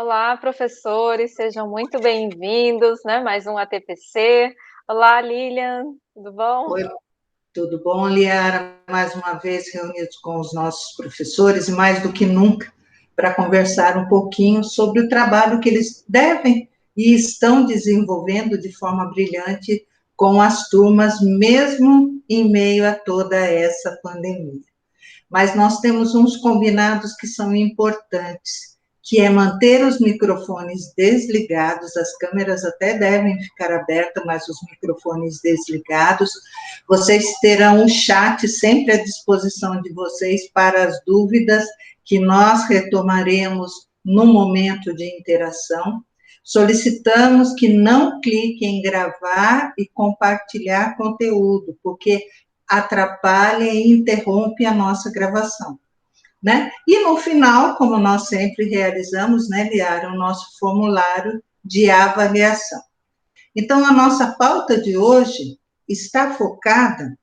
Olá, professores, sejam muito bem-vindos, né? Mais um ATPC. Olá, Lilian, tudo bom? Oi, tudo bom, Liara? Mais uma vez reunidos com os nossos professores, e mais do que nunca, para conversar um pouquinho sobre o trabalho que eles devem e estão desenvolvendo de forma brilhante com as turmas, mesmo em meio a toda essa pandemia. Mas nós temos uns combinados que são importantes, que é manter os microfones desligados, as câmeras até devem ficar abertas, mas os microfones desligados. Vocês terão um chat sempre à disposição de vocês para as dúvidas que nós retomaremos no momento de interação. Solicitamos que não cliquem em gravar e compartilhar conteúdo, porque atrapalha e interrompe a nossa gravação, né? E no final, como nós sempre realizamos, né, Liara, o nosso formulário de avaliação. Então, a nossa pauta de hoje está focada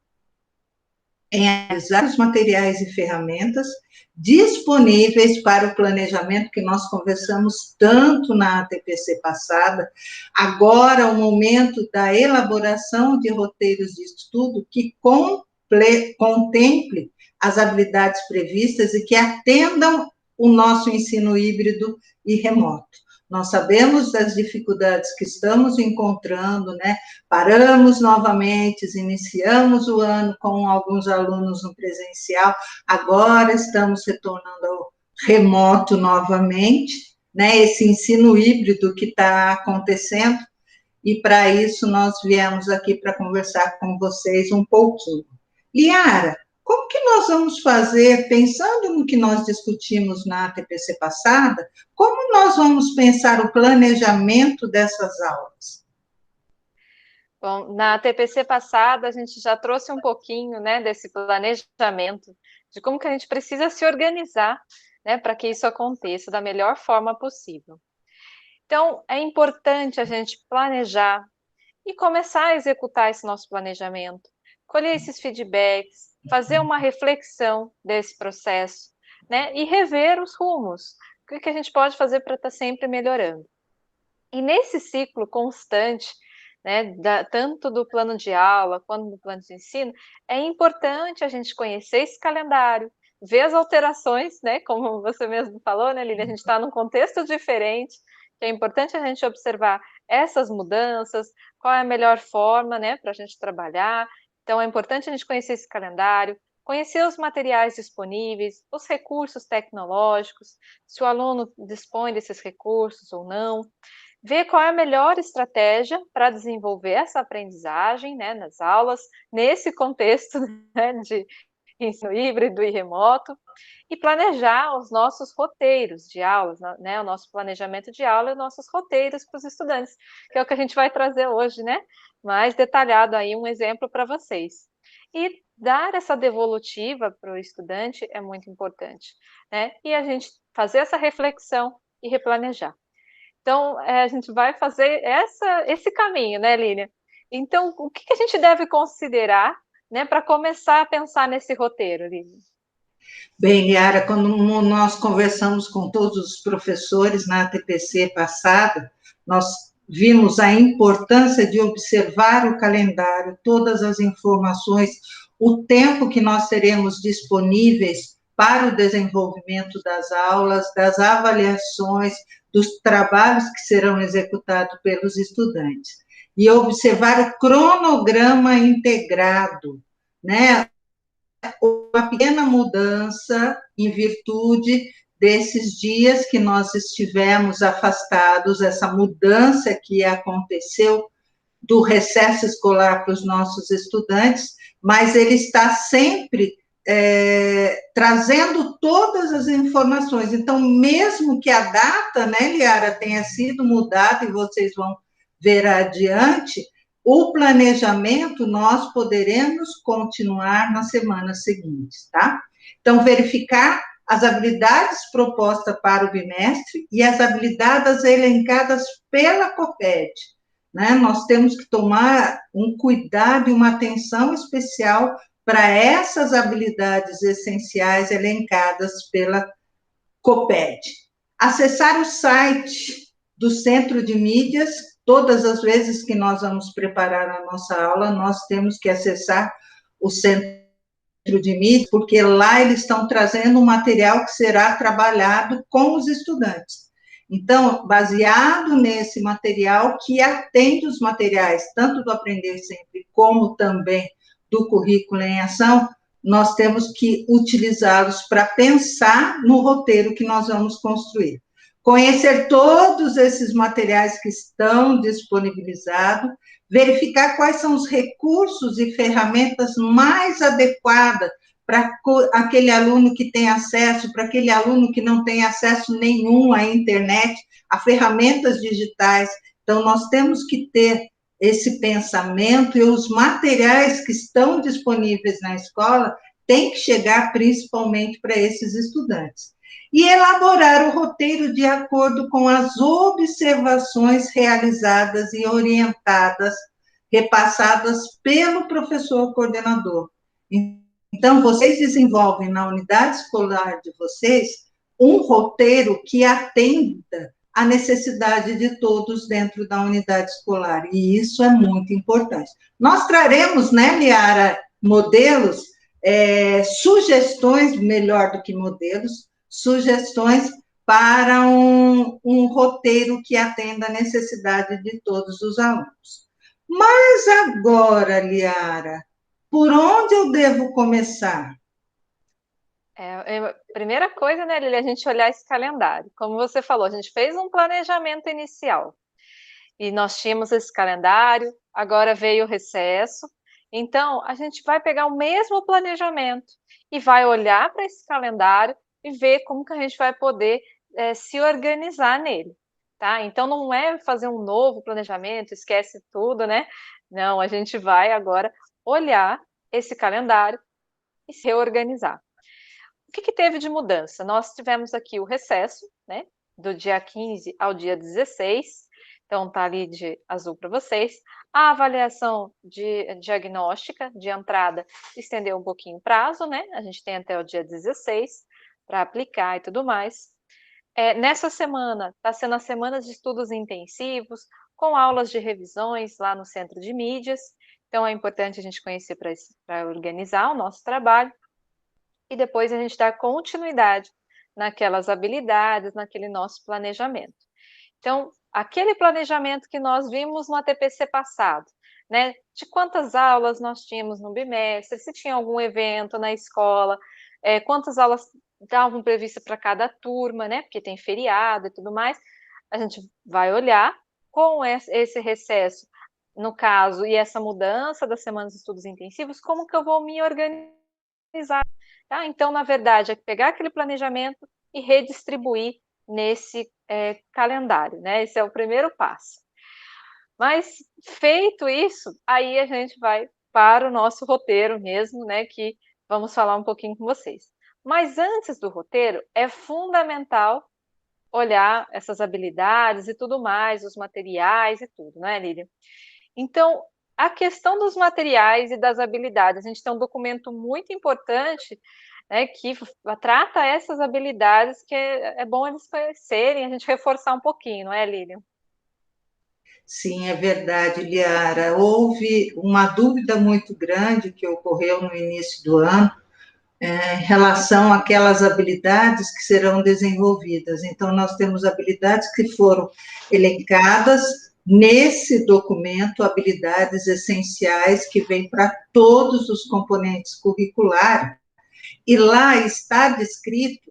em analisar os materiais e ferramentas disponíveis para o planejamento que nós conversamos tanto na ATPC passada. Agora, o momento da elaboração de roteiros de estudo que contemple as habilidades previstas e que atendam o nosso ensino híbrido e remoto. Nós sabemos das dificuldades que estamos encontrando, né? Paramos novamente, iniciamos o ano com alguns alunos no presencial, agora estamos retornando ao remoto novamente, né? Esse ensino híbrido que está acontecendo, e para isso nós viemos aqui para conversar com vocês um pouquinho. Liara, como que nós vamos fazer, pensando no que nós discutimos na TPC passada, como nós vamos pensar o planejamento dessas aulas? Bom, na TPC passada a gente já trouxe um pouquinho, né, desse planejamento, de como que a gente precisa se organizar, né, para que isso aconteça da melhor forma possível. Então, é importante a gente planejar e começar a executar esse nosso planejamento, colher esses feedbacks, fazer uma reflexão desse processo, né, e rever os rumos, o que a gente pode fazer para estar sempre melhorando. E nesse ciclo constante, né, tanto do plano de aula quanto do plano de ensino, é importante a gente conhecer esse calendário, ver as alterações, né, como você mesmo falou, né, Lili, a gente está num contexto diferente, que é importante a gente observar essas mudanças, qual é a melhor forma, né, para a gente trabalhar. Então, é importante a gente conhecer esse calendário, conhecer os materiais disponíveis, os recursos tecnológicos, se o aluno dispõe desses recursos ou não, ver qual é a melhor estratégia para desenvolver essa aprendizagem, né, nas aulas, nesse contexto, né, de ensino híbrido e remoto, e planejar os nossos roteiros de aulas, né, o nosso planejamento de aula e os nossos roteiros para os estudantes, que é o que a gente vai trazer hoje, né, mais detalhado aí, um exemplo para vocês. E dar essa devolutiva para o estudante é muito importante, né, e a gente fazer essa reflexão e replanejar. Então, a gente vai fazer esse caminho, né, Lília? Então, o que a gente deve considerar, né, para começar a pensar nesse roteiro, Lília? Bem, Yara, quando nós conversamos com todos os professores na TPC passada, nós vimos a importância de observar o calendário, todas as informações, o tempo que nós teremos disponíveis para o desenvolvimento das aulas, das avaliações, dos trabalhos que serão executados pelos estudantes. E observar o cronograma integrado, né? Uma pequena mudança em virtude desses dias que nós estivemos afastados, essa mudança que aconteceu do recesso escolar para os nossos estudantes, mas ele está sempre trazendo todas as informações. Então, mesmo que a data, né, Liara, tenha sido mudada, e vocês vão ver adiante, o planejamento nós poderemos continuar nas semanas seguintes, tá? Então, verificar as habilidades propostas para o bimestre e as habilidades elencadas pela COPED, né? Nós temos que tomar um cuidado e uma atenção especial para essas habilidades essenciais elencadas pela COPED. acessar o site do Centro de Mídias. Todas as vezes que nós vamos preparar a nossa aula, nós temos que acessar o Centro de Mídias, porque lá eles estão trazendo um material que será trabalhado com os estudantes. Então, baseado nesse material, que atende os materiais, tanto do Aprender Sempre, como também do Currículo em Ação, nós temos que utilizá-los para pensar no roteiro que nós vamos construir. Conhecer todos esses materiais que estão disponibilizados, verificar quais são os recursos e ferramentas mais adequadas para aquele aluno que tem acesso, para aquele aluno que não tem acesso nenhum à internet, a ferramentas digitais. Então, nós temos que ter esse pensamento, e os materiais que estão disponíveis na escola têm que chegar principalmente para esses estudantes. E elaborar o roteiro de acordo com as observações realizadas e orientadas, repassadas pelo professor coordenador. Então, vocês desenvolvem na unidade escolar de vocês um roteiro que atenda à necessidade de todos dentro da unidade escolar, e isso é muito importante. Nós traremos, né, Liara, modelos, sugestões, melhor do que modelos, sugestões para um roteiro que atenda à necessidade de todos os alunos. Mas agora, Liara, por onde eu devo começar? Primeira coisa, né, Lili, a gente olhar esse calendário. Como você falou, a gente fez um planejamento inicial e nós tínhamos esse calendário, agora veio o recesso. Então, a gente vai pegar o mesmo planejamento e vai olhar para esse calendário e ver como que a gente vai poder se organizar nele, tá? Então, não é fazer um novo planejamento, esquece tudo, né? Não, a gente vai agora olhar esse calendário e se reorganizar. O que teve de mudança? Nós tivemos aqui o recesso, né? Do dia 15 ao dia 16, então tá ali de azul para vocês. A avaliação diagnóstica de entrada estendeu um pouquinho o prazo, né? A gente tem até o dia 16 para aplicar e tudo mais. Nessa semana, está sendo a semana de estudos intensivos, com aulas de revisões lá no Centro de Mídias. Então, é importante a gente conhecer para organizar o nosso trabalho. E depois a gente dar continuidade naquelas habilidades, naquele nosso planejamento. Então, aquele planejamento que nós vimos no ATPC passado, né? De quantas aulas nós tínhamos no bimestre, se tinha algum evento na escola, quantas aulas estavam previstas para cada turma, né? Porque tem feriado e tudo mais. A gente vai olhar com esse recesso, no caso, e essa mudança das semanas de estudos intensivos, como que eu vou me organizar. Tá? Então, na verdade, é pegar aquele planejamento e redistribuir nesse calendário, né? Esse é o primeiro passo. Mas, feito isso, aí a gente vai para o nosso roteiro mesmo, né? Que vamos falar um pouquinho com vocês. Mas antes do roteiro, é fundamental olhar essas habilidades e tudo mais, os materiais e tudo, né, Lília? Então, a questão dos materiais e das habilidades, a gente tem um documento muito importante, né, que trata essas habilidades que é bom eles conhecerem, a gente reforçar um pouquinho, não é, Lilian? Sim, é verdade, Liara. Houve uma dúvida muito grande que ocorreu no início do ano, em relação àquelas habilidades que serão desenvolvidas. Então, nós temos habilidades que foram elencadas nesse documento, habilidades essenciais que vêm para todos os componentes curriculares, e lá está descrito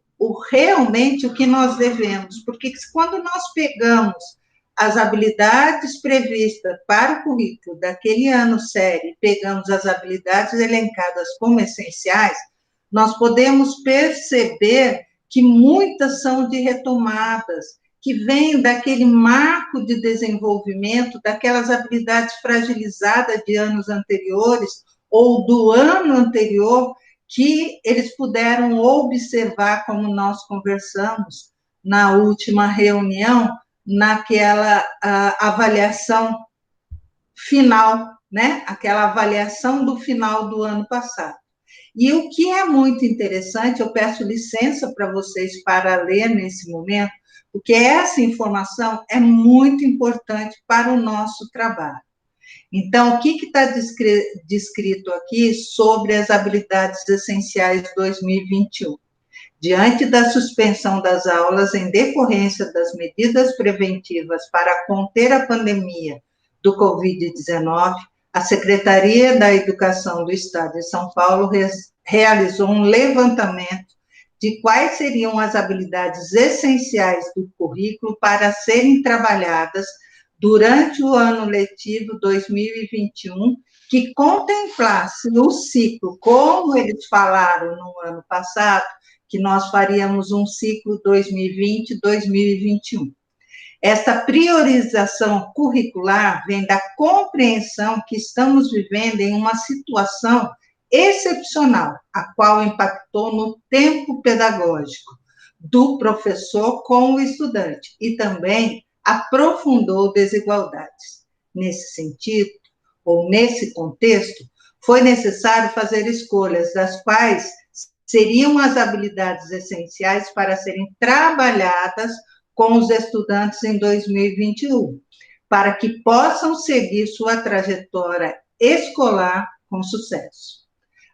realmente o que nós devemos, porque quando nós pegamos as habilidades previstas para o currículo daquele ano série, pegamos as habilidades elencadas como essenciais, nós podemos perceber que muitas são de retomadas, que vêm daquele marco de desenvolvimento, daquelas habilidades fragilizadas de anos anteriores, ou do ano anterior, que eles puderam observar, como nós conversamos na última reunião, naquela avaliação final, né? Aquela avaliação do final do ano passado. E o que é muito interessante, eu peço licença para vocês para ler nesse momento, porque essa informação é muito importante para o nosso trabalho. Então, o que está descrito aqui sobre as habilidades essenciais 2021? Diante da suspensão das aulas em decorrência das medidas preventivas para conter a pandemia do Covid-19, a Secretaria da Educação do Estado de São Paulo realizou um levantamento de quais seriam as habilidades essenciais do currículo para serem trabalhadas durante o ano letivo 2021, que contemplasse o ciclo, como eles falaram no ano passado, que nós faríamos um ciclo 2020-2021. Essa priorização curricular vem da compreensão que estamos vivendo em uma situação excepcional, a qual impactou no tempo pedagógico do professor com o estudante e também aprofundou desigualdades. Nesse sentido, ou nesse contexto, foi necessário fazer escolhas das quais seriam as habilidades essenciais para serem trabalhadas com os estudantes em 2021, para que possam seguir sua trajetória escolar com sucesso.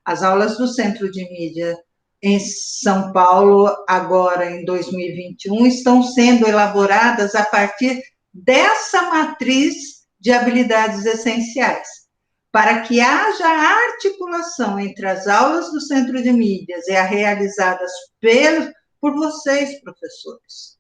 As aulas do Centro de Mídia em São Paulo, agora em 2021, estão sendo elaboradas a partir dessa matriz de habilidades essenciais, para que haja articulação entre as aulas do Centro de Mídias e as realizadas por vocês, professores,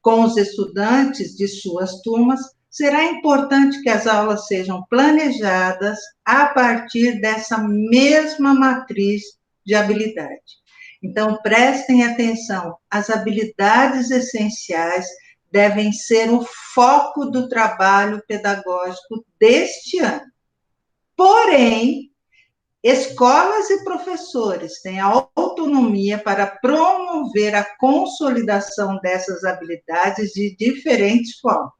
com os estudantes de suas turmas, será importante que as aulas sejam planejadas a partir dessa mesma matriz de habilidade. Então, prestem atenção, as habilidades essenciais devem ser o foco do trabalho pedagógico deste ano. Porém, escolas e professores têm a autonomia para promover a consolidação dessas habilidades de diferentes formas,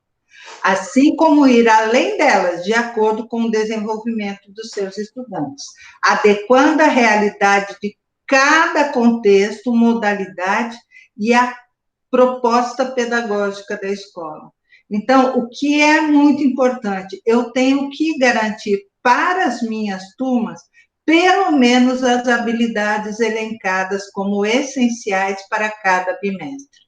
assim como ir além delas, de acordo com o desenvolvimento dos seus estudantes, adequando a realidade de cada contexto, modalidade e a proposta pedagógica da escola. Então, o que é muito importante, eu tenho que garantir para as minhas turmas pelo menos as habilidades elencadas como essenciais para cada bimestre.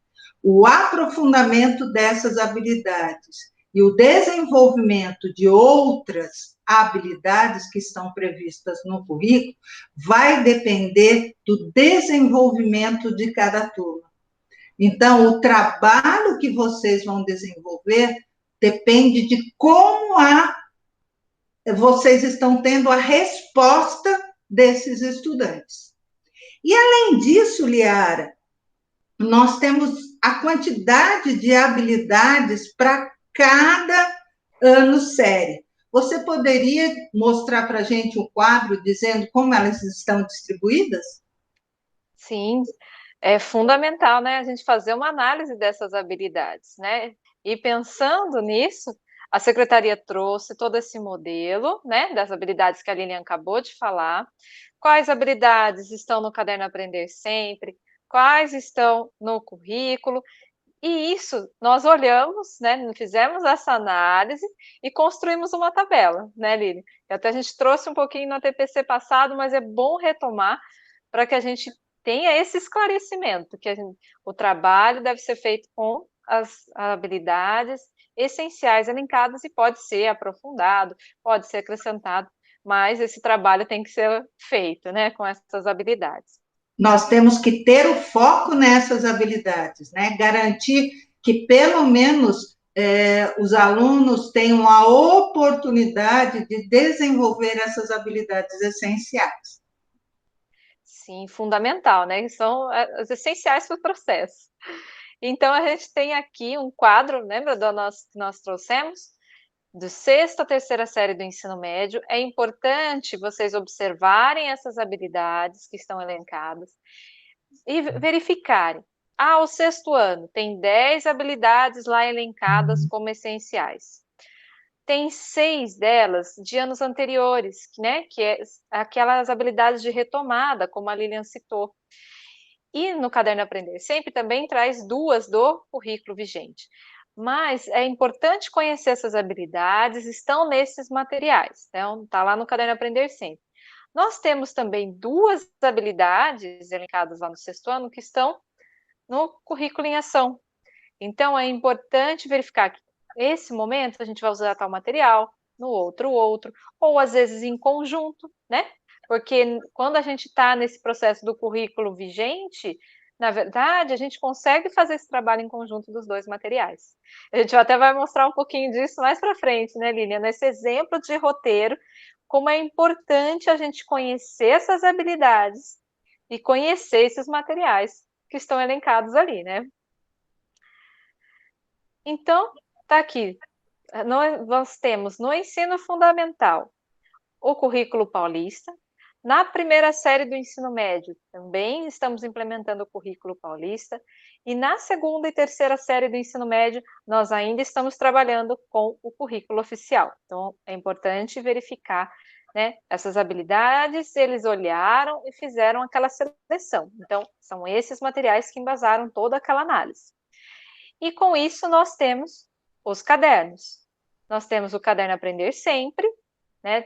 O aprofundamento dessas habilidades e o desenvolvimento de outras habilidades que estão previstas no currículo vai depender do desenvolvimento de cada turma. Então, o trabalho que vocês vão desenvolver depende de como vocês estão tendo a resposta desses estudantes. E, além disso, Liara, nós temos a quantidade de habilidades para cada ano série. Você poderia mostrar para a gente o quadro dizendo como elas estão distribuídas? Sim, é fundamental, né, a gente fazer uma análise dessas habilidades, né? E pensando nisso, a secretaria trouxe todo esse modelo, né, das habilidades que a Lilian acabou de falar. Quais habilidades estão no caderno Aprender Sempre? Quais estão no currículo? E isso nós olhamos, né, fizemos essa análise e construímos uma tabela, né, Lili? Até a gente trouxe um pouquinho no TPC passado, mas é bom retomar para que a gente tenha esse esclarecimento, que o trabalho deve ser feito com as habilidades essenciais elencadas e pode ser aprofundado, pode ser acrescentado, mas esse trabalho tem que ser feito, né, com essas habilidades. Nós temos que ter o foco nessas habilidades, né? Garantir que, pelo menos, os alunos tenham a oportunidade de desenvolver essas habilidades essenciais. Sim, fundamental, né? São as essenciais para o processo. Então, a gente tem aqui um quadro, lembra que nós trouxemos? Do sexta à terceira série do ensino médio, é importante vocês observarem essas habilidades que estão elencadas e verificarem. Ah, o sexto ano tem 10 habilidades lá elencadas como essenciais. Tem 6 delas de anos anteriores, né? Que é aquelas habilidades de retomada, como a Lilian citou. E no Caderno Aprender Sempre também traz 2 do currículo vigente. Mas é importante conhecer essas habilidades, estão nesses materiais, então está lá no Caderno Aprender Sempre. Nós temos também 2 habilidades elencadas lá no 6º ano que estão no currículo em ação. Então é importante verificar que nesse momento a gente vai usar tal material, no outro, ou às vezes em conjunto, né? Porque quando a gente está nesse processo do currículo vigente, na verdade, a gente consegue fazer esse trabalho em conjunto dos 2 materiais. A gente até vai mostrar um pouquinho disso mais para frente, né, Lília? Nesse exemplo de roteiro, como é importante a gente conhecer essas habilidades e conhecer esses materiais que estão elencados ali, né? Então, tá aqui. Nós temos no ensino fundamental o currículo paulista. Na primeira série do ensino médio, também estamos implementando o currículo paulista. E na segunda e terceira série do ensino médio, nós ainda estamos trabalhando com o currículo oficial. Então, é importante verificar, né, essas habilidades, eles olharam e fizeram aquela seleção. Então, são esses materiais que embasaram toda aquela análise. E com isso, nós temos os cadernos. Nós temos o Caderno Aprender Sempre, né,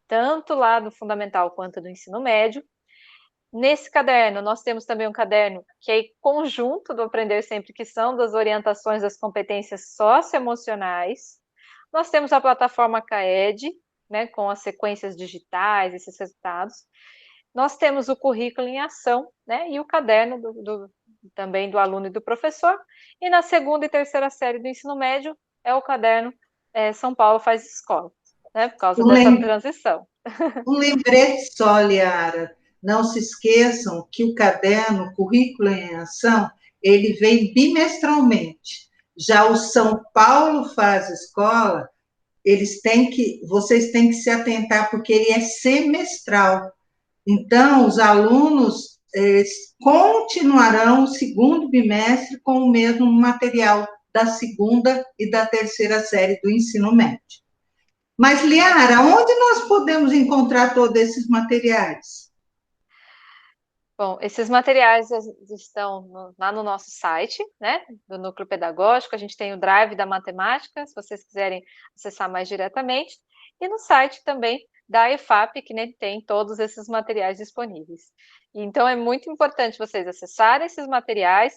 tanto lá do fundamental quanto do ensino médio. Nesse caderno, nós temos também um caderno que é conjunto do Aprender Sempre, que são das orientações das competências socioemocionais. Nós temos a plataforma CAED, né, com as sequências digitais, esses resultados. Nós temos o currículo em ação, né, e o caderno também do aluno e do professor. E na segunda e terceira série do ensino médio é o caderno São Paulo Faz Escola, né, por causa dessa transição. Um lembrete só, Liara, não se esqueçam que o caderno Currículo em Ação, ele vem bimestralmente. Já o São Paulo Faz Escola, vocês têm que se atentar, porque ele é semestral. Então, os alunos continuarão o segundo bimestre com o mesmo material da segunda e da terceira série do ensino médio. Mas, Liara, onde nós podemos encontrar todos esses materiais? Bom, esses materiais estão lá no nosso site, né, do Núcleo Pedagógico. A gente tem o Drive da Matemática, se vocês quiserem acessar mais diretamente, e no site também da EFAP, que nem tem todos esses materiais disponíveis. Então, é muito importante vocês acessarem esses materiais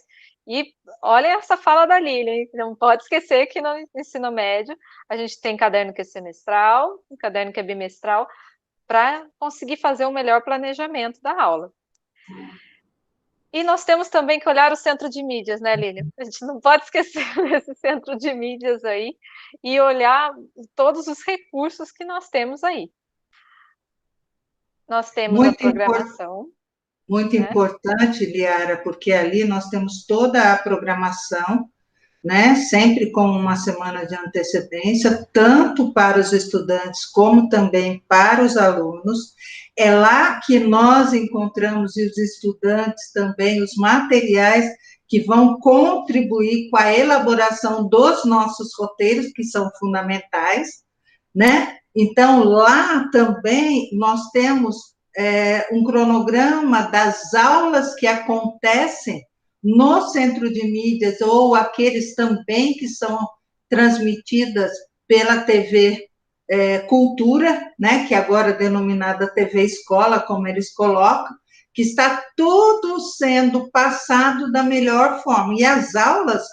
e olhem essa fala da Lilian, não pode esquecer que no ensino médio a gente tem caderno que é semestral, um caderno que é bimestral, para conseguir fazer um melhor planejamento da aula. E nós temos também que olhar o centro de mídias, né, Lilian? A gente não pode esquecer desse centro de mídias aí e olhar todos os recursos que nós temos aí. Nós temos a programação. Muito importante, Liara, porque ali nós temos toda a programação, né, sempre com uma semana de antecedência, tanto para os estudantes como também para os alunos. É lá que nós encontramos, e os estudantes também, os materiais que vão contribuir com a elaboração dos nossos roteiros, que são fundamentais, né? Então, lá também nós temos um cronograma das aulas que acontecem no centro de mídias, ou aqueles também que são transmitidas pela TV Cultura, né, que agora é denominada TV Escola, como eles colocam, que está tudo sendo passado da melhor forma. E as aulas,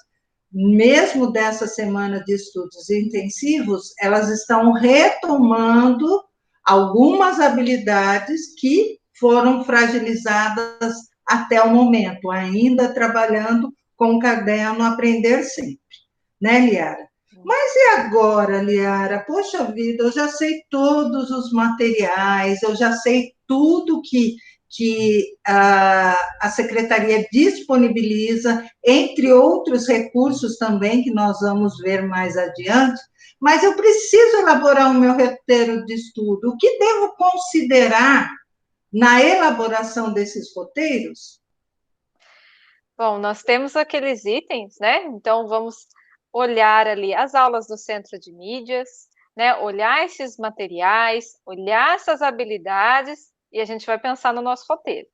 mesmo dessa semana de estudos intensivos, elas estão retomando algumas habilidades que foram fragilizadas até o momento, ainda trabalhando com o caderno Aprender Sempre, né, Liara? Mas e agora, Liara? Poxa vida, eu já sei todos os materiais, eu já sei tudo que a Secretaria disponibiliza, entre outros recursos também, que nós vamos ver mais adiante, mas eu preciso elaborar o meu roteiro de estudo. O que devo considerar na elaboração desses roteiros? Bom, nós temos aqueles itens, né? Então, vamos olhar ali as aulas do centro de mídias, né? Olhar esses materiais, olhar essas habilidades, e a gente vai pensar no nosso roteiro.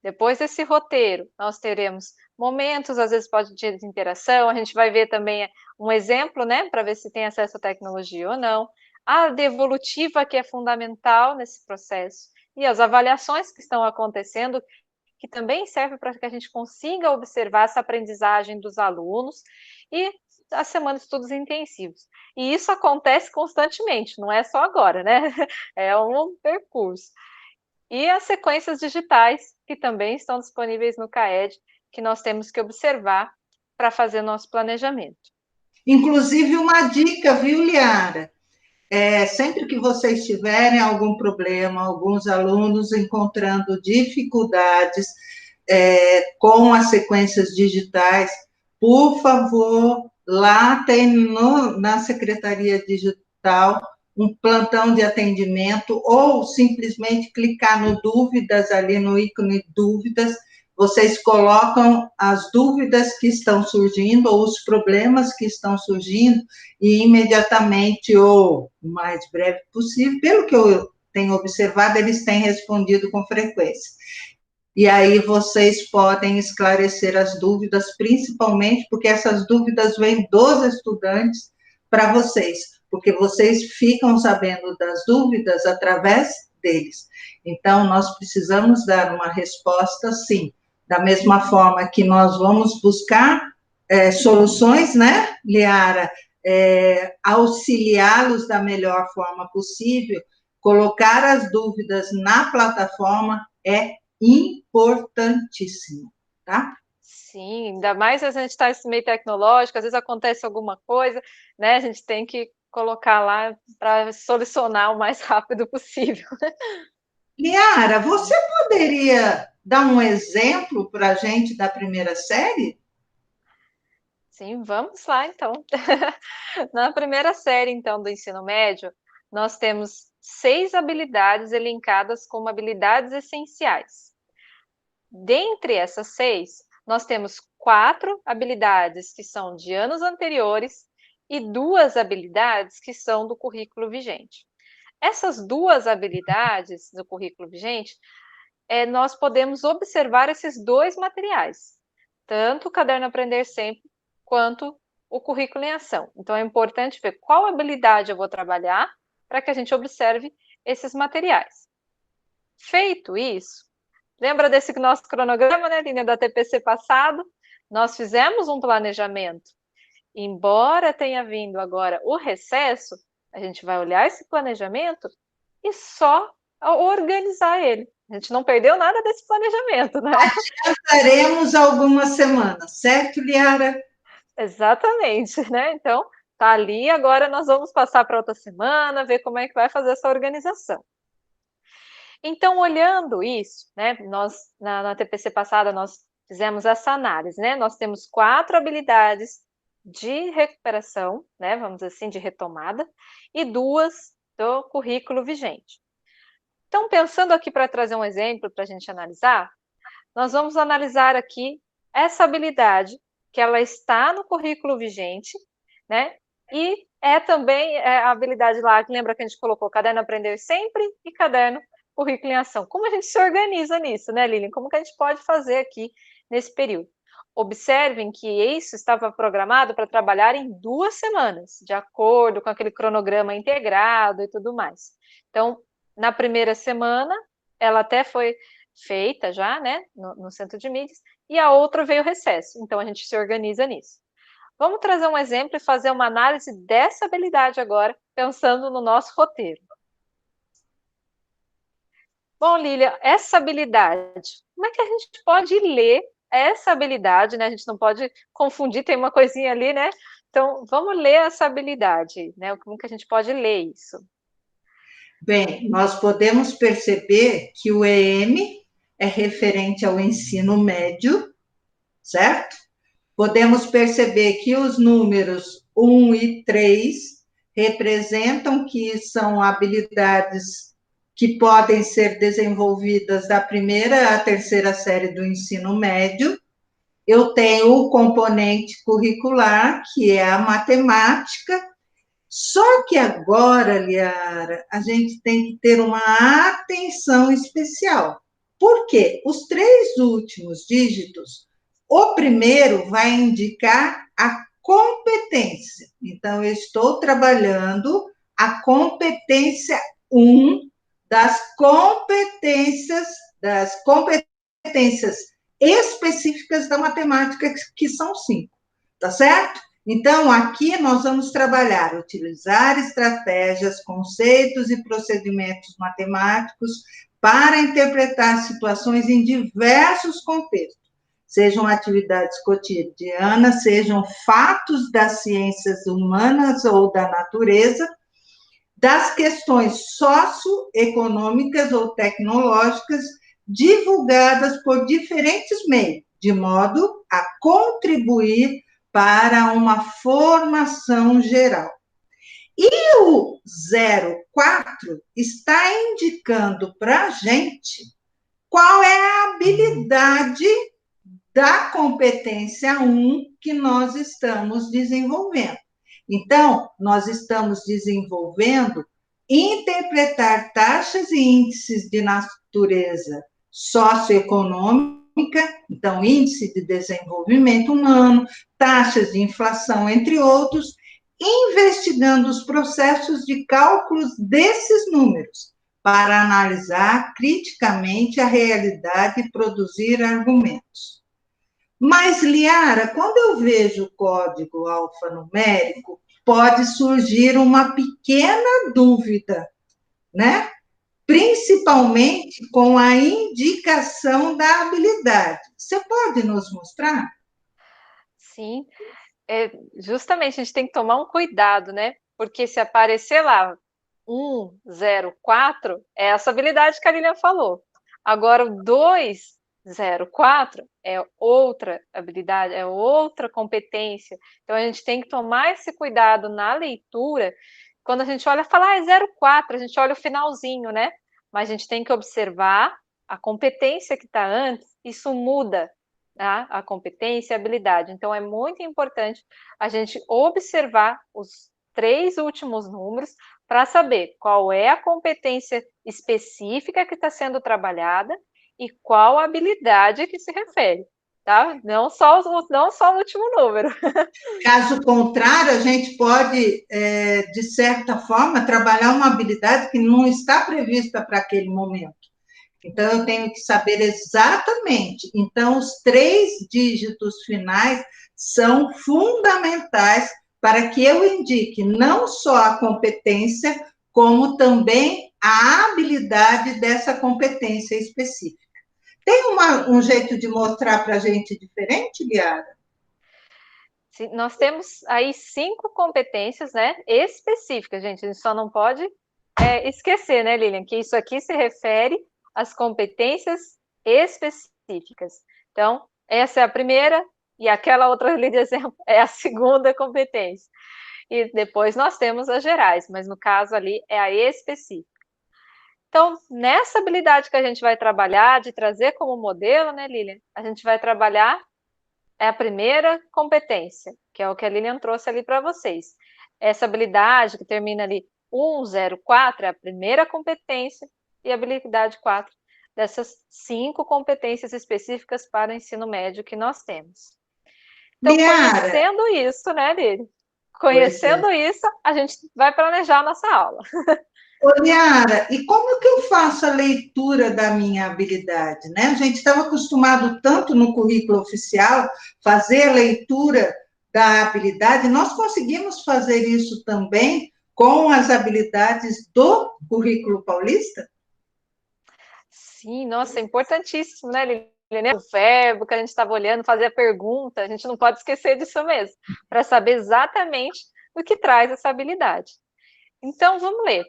Depois desse roteiro, nós teremos momentos, às vezes pode ter interação, a gente vai ver também um exemplo, né, para ver se tem acesso à tecnologia ou não, a devolutiva, que é fundamental nesse processo, e as avaliações que estão acontecendo, que também serve para que a gente consiga observar essa aprendizagem dos alunos, e a semana de estudos intensivos. E isso acontece constantemente, não é só agora, né? É um percurso. E as sequências digitais, que também estão disponíveis no CAED, que nós temos que observar para fazer nosso planejamento. Inclusive, uma dica, viu, Liara? Sempre que vocês tiverem algum problema, alguns alunos encontrando dificuldades com as sequências digitais, por favor, lá tem na Secretaria Digital um plantão de atendimento, ou simplesmente clicar no dúvidas, ali no ícone dúvidas, vocês colocam as dúvidas que estão surgindo, ou os problemas que estão surgindo, e imediatamente, ou o mais breve possível, pelo que eu tenho observado, eles têm respondido com frequência. E aí vocês podem esclarecer as dúvidas, principalmente porque essas dúvidas vêm dos estudantes para vocês, porque vocês ficam sabendo das dúvidas através deles. Então, nós precisamos dar uma resposta, sim, da mesma forma que nós vamos buscar soluções, né, Liara? Auxiliá-los da melhor forma possível, colocar as dúvidas na plataforma é importantíssimo, tá? Sim, ainda mais se a gente está nesse meio tecnológico, às vezes acontece alguma coisa, né? A gente tem que colocar lá para solucionar o mais rápido possível. Liara, você poderia dar um exemplo para a gente da primeira série? Sim, vamos lá então. Na primeira série, então, do ensino médio, nós temos 6 habilidades elencadas como habilidades essenciais. Dentre essas 6, nós temos 4 habilidades que são de anos anteriores e 2 habilidades que são do currículo vigente. Essas 2 habilidades do currículo vigente, nós podemos observar esses 2 materiais, tanto o Caderno Aprender Sempre, quanto o currículo em ação. Então, é importante ver qual habilidade eu vou trabalhar para que a gente observe esses materiais. Feito isso, lembra desse nosso cronograma, né, linha da TPC passado? Nós fizemos um planejamento. Embora tenha vindo agora o recesso, a gente vai olhar esse planejamento e só organizar ele. A gente não perdeu nada desse planejamento, né? Adiantaremos algumas semanas, certo, Liara? Exatamente, né? Então, tá ali, agora nós vamos passar para outra semana, ver como é que vai fazer essa organização. Então, olhando isso, né, nós, na TPC passada, nós fizemos essa análise, né? Nós temos 4 habilidades de recuperação, né, vamos dizer assim, de retomada, e 2 do currículo vigente. Então, pensando aqui para trazer um exemplo para a gente analisar, nós vamos analisar aqui essa habilidade, que ela está no currículo vigente, né? E também a habilidade lá, que lembra que a gente colocou caderno Aprender Sempre e caderno Currículo em Ação. Como a gente se organiza nisso, né, Lilian? Como que a gente pode fazer aqui nesse período? Observem que isso estava programado para trabalhar em 2 semanas, de acordo com aquele cronograma integrado e tudo mais. Então, na primeira semana, ela até foi feita já, né, no centro de mídias, e a outra veio o recesso. Então, a gente se organiza nisso. Vamos trazer um exemplo e fazer uma análise dessa habilidade agora, pensando no nosso roteiro. Bom, Lília, essa habilidade, como é que a gente pode ler essa habilidade, né? A gente não pode confundir, tem uma coisinha ali, né? Então, vamos ler essa habilidade, né? Como que a gente pode ler isso? Bem, nós podemos perceber que o EM é referente ao ensino médio, certo? Podemos perceber que os números 1 e 3 representam que são habilidades que podem ser desenvolvidas da primeira à terceira série do ensino médio. Eu tenho o componente curricular, que é a matemática. Só que agora, Liara, a gente tem que ter uma atenção especial, Por quê? Os três últimos dígitos, o primeiro vai indicar a competência. Então, eu estou trabalhando a competência um das competências específicas da matemática, que são 5, tá certo? Então, aqui nós vamos trabalhar, utilizar estratégias, conceitos e procedimentos matemáticos para interpretar situações em diversos contextos, sejam atividades cotidianas, sejam fatos das ciências humanas ou da natureza, das questões socioeconômicas ou tecnológicas divulgadas por diferentes meios, de modo a contribuir para uma formação geral. E o 04 está indicando para a gente qual é a habilidade da competência 1 que nós estamos desenvolvendo. Então, nós estamos desenvolvendo interpretar taxas e índices de natureza socioeconômica, então, índice de desenvolvimento humano, taxas de inflação, entre outros, investigando os processos de cálculos desses números, para analisar criticamente a realidade e produzir argumentos. Mas, Liara, quando eu vejo o código alfanumérico, pode surgir uma pequena dúvida, né? Principalmente com a indicação da habilidade. Você pode nos mostrar? Sim, justamente a gente tem que tomar um cuidado, né? Porque se aparecer lá 104, é essa habilidade que a Lilian falou. Agora, o 204 é outra habilidade, é outra competência. Então, a gente tem que tomar esse cuidado na leitura. Quando a gente olha, fala, 04, a gente olha o finalzinho, né? Mas a gente tem que observar a competência que está antes, isso muda, tá? A competência e a habilidade. Então, é muito importante a gente observar os 3 últimos números para saber qual é a competência específica que está sendo trabalhada e qual a habilidade que se refere, tá? Não só o último número. Caso contrário, a gente pode, de certa forma, trabalhar uma habilidade que não está prevista para aquele momento. Então, eu tenho que saber exatamente. Então, os 3 dígitos finais são fundamentais para que eu indique não só a competência, como também a habilidade dessa competência específica. Tem um jeito de mostrar para a gente diferente, Guiara? Nós temos aí 5 competências, né, específicas, gente. A gente só não pode esquecer, né, Lilian, que isso aqui se refere às competências específicas. Então, essa é a primeira, e aquela outra ali de exemplo é a segunda competência. E depois nós temos as gerais, mas no caso ali é a específica. Então, nessa habilidade que a gente vai trabalhar, de trazer como modelo, né, Lilian, a gente vai trabalhar a primeira competência, que é o que a Lilian trouxe ali para vocês. Essa habilidade que termina ali 104 é a primeira competência e a habilidade 4 dessas 5 competências específicas para o ensino médio que nós temos. Então, Liara, conhecendo isso, né, Lili? pois é. Conhecendo isso, a gente vai planejar a nossa aula. Ô, Liara, e como que eu faço a leitura da minha habilidade, né? A gente estava acostumado tanto no currículo oficial fazer a leitura da habilidade, nós conseguimos fazer isso também com as habilidades do currículo paulista? Sim, nossa, é importantíssimo, né, Lilian? O verbo que a gente estava olhando, fazer a pergunta, a gente não pode esquecer disso mesmo, para saber exatamente o que traz essa habilidade. Então, vamos ler.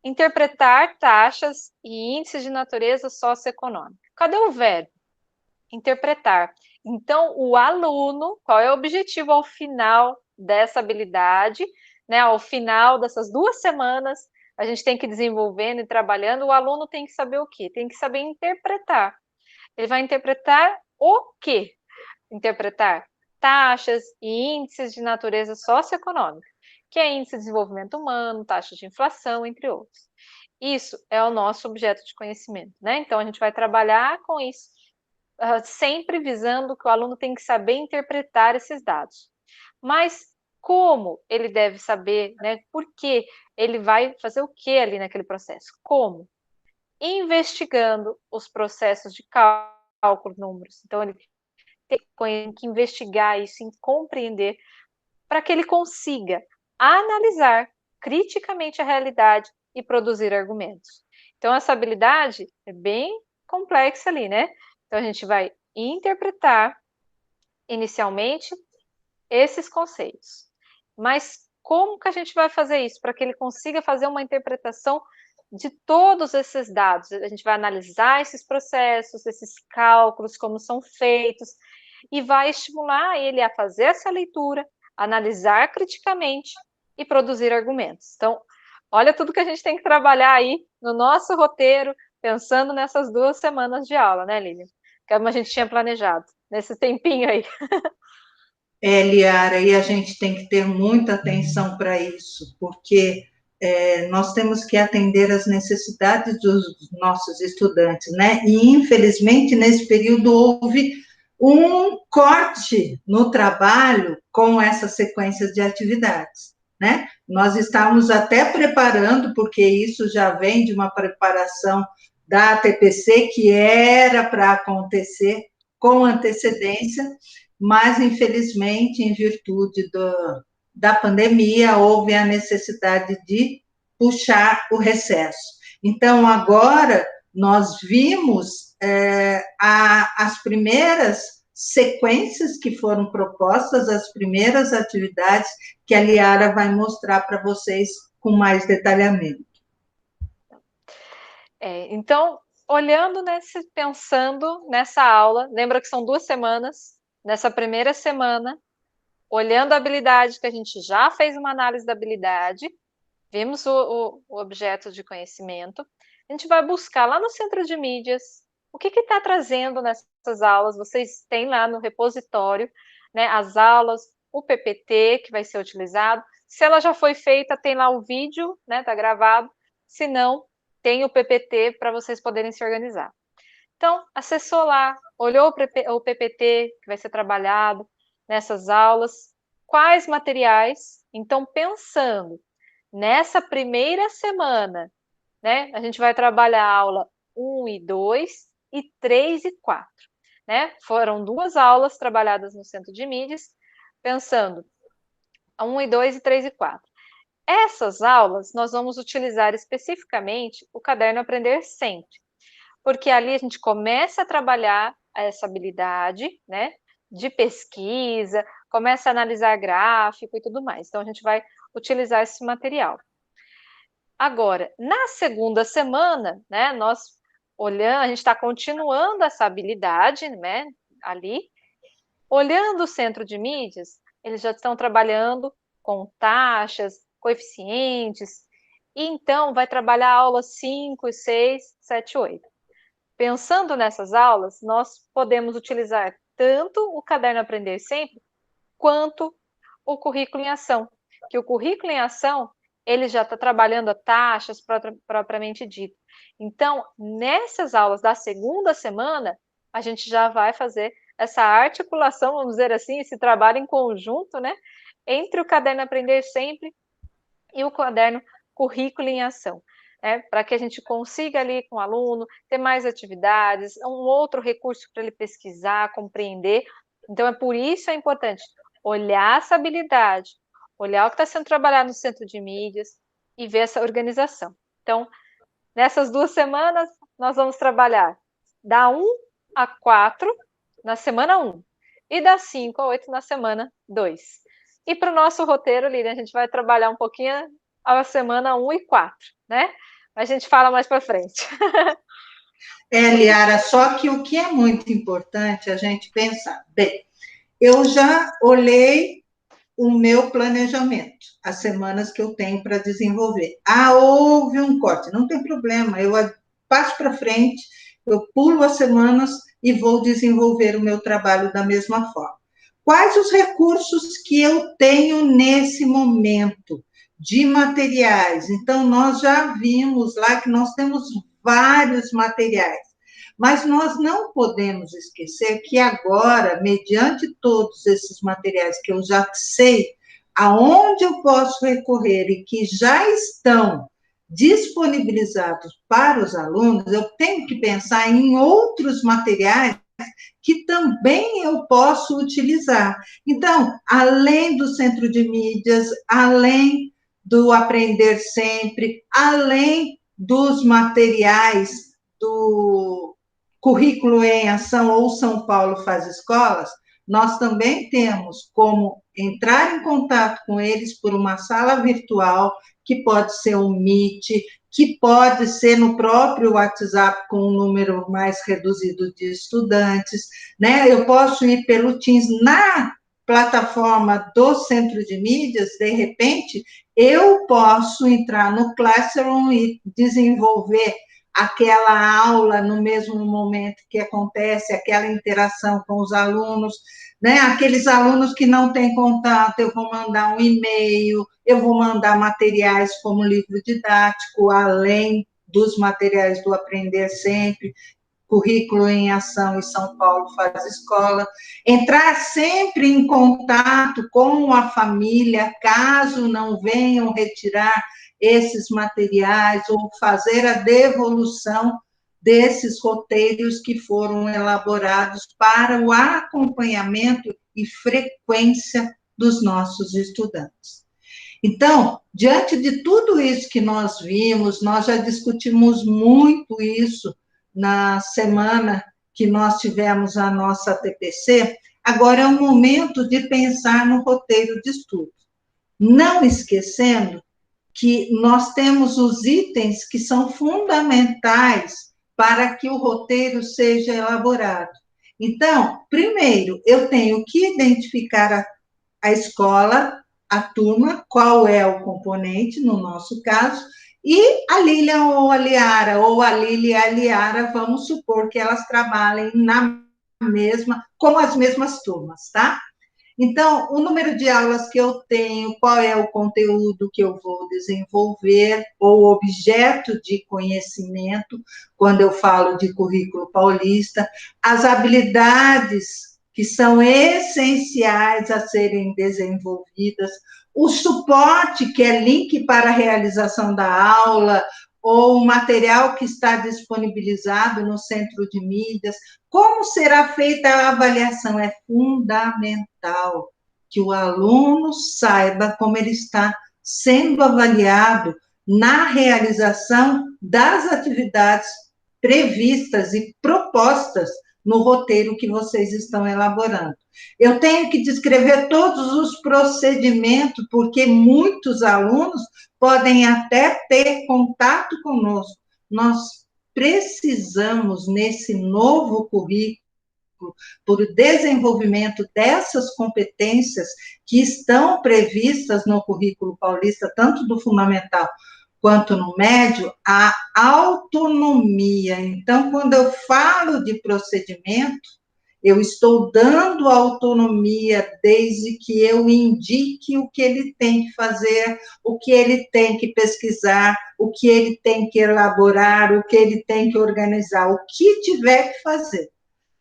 Interpretar taxas e índices de natureza socioeconômica. Cadê o verbo? Interpretar. Então, o aluno, qual é o objetivo ao final dessa habilidade, né? Ao final dessas 2 semanas, a gente tem que ir desenvolvendo e trabalhando, o aluno tem que saber o quê? Tem que saber interpretar. Ele vai interpretar o quê? Interpretar taxas e índices de natureza socioeconômica, que é índice de desenvolvimento humano, taxa de inflação, entre outros. Isso é o nosso objeto de conhecimento, né? Então, a gente vai trabalhar com isso, sempre visando que o aluno tem que saber interpretar esses dados. Mas como ele deve saber, né? Por que ele vai fazer o que ali naquele processo? Como? Investigando os processos de cálculo, números. Então, ele tem que investigar isso, compreender, para que ele consiga analisar criticamente a realidade e produzir argumentos. Então, essa habilidade é bem complexa ali, né? Então, a gente vai interpretar inicialmente esses conceitos. Mas como que a gente vai fazer isso para que ele consiga fazer uma interpretação de todos esses dados? A gente vai analisar esses processos, esses cálculos, como são feitos, e vai estimular ele a fazer essa leitura, analisar criticamente e produzir argumentos. Então, olha tudo que a gente tem que trabalhar aí no nosso roteiro, pensando nessas 2 semanas de aula, né, Lilian? Como a gente tinha planejado, nesse tempinho aí. Liara, e a gente tem que ter muita atenção para isso, porque nós temos que atender às necessidades dos nossos estudantes, né? E, infelizmente, nesse período houve um corte no trabalho com essa sequência de atividades, né? Nós estamos até preparando, porque isso já vem de uma preparação da TPC, que era para acontecer com antecedência, mas, infelizmente, em virtude da pandemia, houve a necessidade de puxar o recesso. Então, agora, nós vimos as primeiras sequências que foram propostas, as primeiras atividades que a Liara vai mostrar para vocês com mais detalhamento. Então, olhando pensando nessa aula, lembra que são 2 semanas. Nessa primeira semana, olhando a habilidade, que a gente já fez uma análise da habilidade, vimos o objeto de conhecimento, a gente vai buscar lá no centro de mídias o que está trazendo nessas aulas. Vocês têm lá no repositório, né, as aulas, o PPT que vai ser utilizado. Se ela já foi feita, tem lá o vídeo, né, está gravado. Se não, tem o PPT para vocês poderem se organizar. Então, acessou lá, olhou o PPT que vai ser trabalhado nessas aulas, quais materiais. Então, pensando nessa primeira semana, né, a gente vai trabalhar a aula 1 e 2 e 3 e 4. Né? Foram 2 aulas trabalhadas no centro de mídias, pensando 1 e 2 e 3 e 4. Essas aulas nós vamos utilizar especificamente o caderno Aprender Sempre, porque ali a gente começa a trabalhar essa habilidade, né, de pesquisa, começa a analisar gráfico e tudo mais. Então, a gente vai utilizar esse material. Agora, na segunda semana, né, nós olhando, a gente está continuando essa habilidade, né, ali, olhando o centro de mídias, eles já estão trabalhando com taxas, coeficientes, e então vai trabalhar a aula 5, 6, 7, 8. Pensando nessas aulas, nós podemos utilizar tanto o caderno Aprender Sempre, quanto o currículo em ação. Que o currículo em ação, ele já está trabalhando a taxas propriamente dito. Então, nessas aulas da segunda semana, a gente já vai fazer essa articulação, vamos dizer assim, esse trabalho em conjunto, né, entre o caderno Aprender Sempre e o caderno Currículo em Ação. Para que a gente consiga ali com o aluno ter mais atividades, um outro recurso para ele pesquisar, compreender. Então, é por isso é importante olhar essa habilidade, olhar o que está sendo trabalhado no centro de mídias e ver essa organização. Então, nessas 2 semanas, nós vamos trabalhar da 1 a 4 na semana 1 e da 5 a 8 na semana 2. E para o nosso roteiro, Lilian, a gente vai trabalhar um pouquinho a semana 1 e 4, né? A gente fala mais para frente. Liara, só que o que é muito importante a gente pensar. Bem, eu já olhei o meu planejamento, as semanas que eu tenho para desenvolver. Houve um corte, não tem problema, eu passo para frente, eu pulo as semanas e vou desenvolver o meu trabalho da mesma forma. Quais os recursos que eu tenho nesse momento de materiais. Então, nós já vimos lá que nós temos vários materiais, mas nós não podemos esquecer que agora, mediante todos esses materiais que eu já sei, aonde eu posso recorrer e que já estão disponibilizados para os alunos, eu tenho que pensar em outros materiais que também eu posso utilizar. Então, além do centro de mídias, além do Aprender Sempre, além dos materiais do Currículo em Ação ou São Paulo Faz Escolas, nós também temos como entrar em contato com eles por uma sala virtual, que pode ser um Meet, que pode ser no próprio WhatsApp com um número mais reduzido de estudantes, né? Eu posso ir pelo Teams na plataforma do centro de mídias, de repente, eu posso entrar no Classroom e desenvolver aquela aula no mesmo momento que acontece, aquela interação com os alunos, né? Aqueles alunos que não têm contato, eu vou mandar um e-mail, eu vou mandar materiais como livro didático, além dos materiais do Aprender Sempre, Currículo em Ação e São Paulo Faz Escola. Entrar sempre em contato com a família, caso não venham retirar esses materiais, ou fazer a devolução desses roteiros que foram elaborados para o acompanhamento e frequência dos nossos estudantes. Então, diante de tudo isso que nós vimos, nós já discutimos muito isso na semana que nós tivemos a nossa TPC, agora é o momento de pensar no roteiro de estudo. Não esquecendo que nós temos os itens que são fundamentais para que o roteiro seja elaborado. Então, primeiro, eu tenho que identificar a escola, a turma, qual é o componente, no nosso caso, e a Lilian ou a Liara, ou a Lili e a Liara, vamos supor que elas trabalhem na mesma, com as mesmas turmas, tá? Então, o número de aulas que eu tenho, qual é o conteúdo que eu vou desenvolver, ou objeto de conhecimento, quando eu falo de currículo paulista, as habilidades que são essenciais a serem desenvolvidas, o suporte, que é link para a realização da aula, ou o material que está disponibilizado no centro de mídias. Como será feita a avaliação? É fundamental que o aluno saiba como ele está sendo avaliado na realização das atividades previstas e propostas no roteiro que vocês estão elaborando. Eu tenho que descrever todos os procedimentos, porque muitos alunos podem até ter contato conosco. Nós precisamos, nesse novo currículo, por desenvolvimento dessas competências que estão previstas no currículo paulista, tanto do fundamental quanto no médio, a autonomia. Então, quando eu falo de procedimento, eu estou dando autonomia desde que eu indique o que ele tem que fazer, o que ele tem que pesquisar, o que ele tem que elaborar, o que ele tem que organizar, o que tiver que fazer,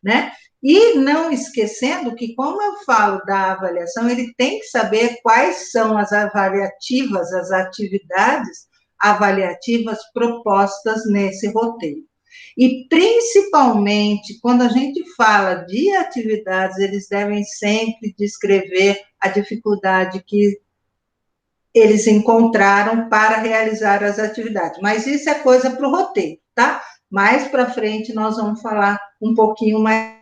né? E não esquecendo que, como eu falo da avaliação, ele tem que saber quais são as avaliativas, as atividades avaliativas propostas nesse roteiro. E, principalmente, quando a gente fala de atividades, eles devem sempre descrever a dificuldade que eles encontraram para realizar as atividades. Mas isso é coisa para o roteiro, tá? Mais para frente nós vamos falar um pouquinho mais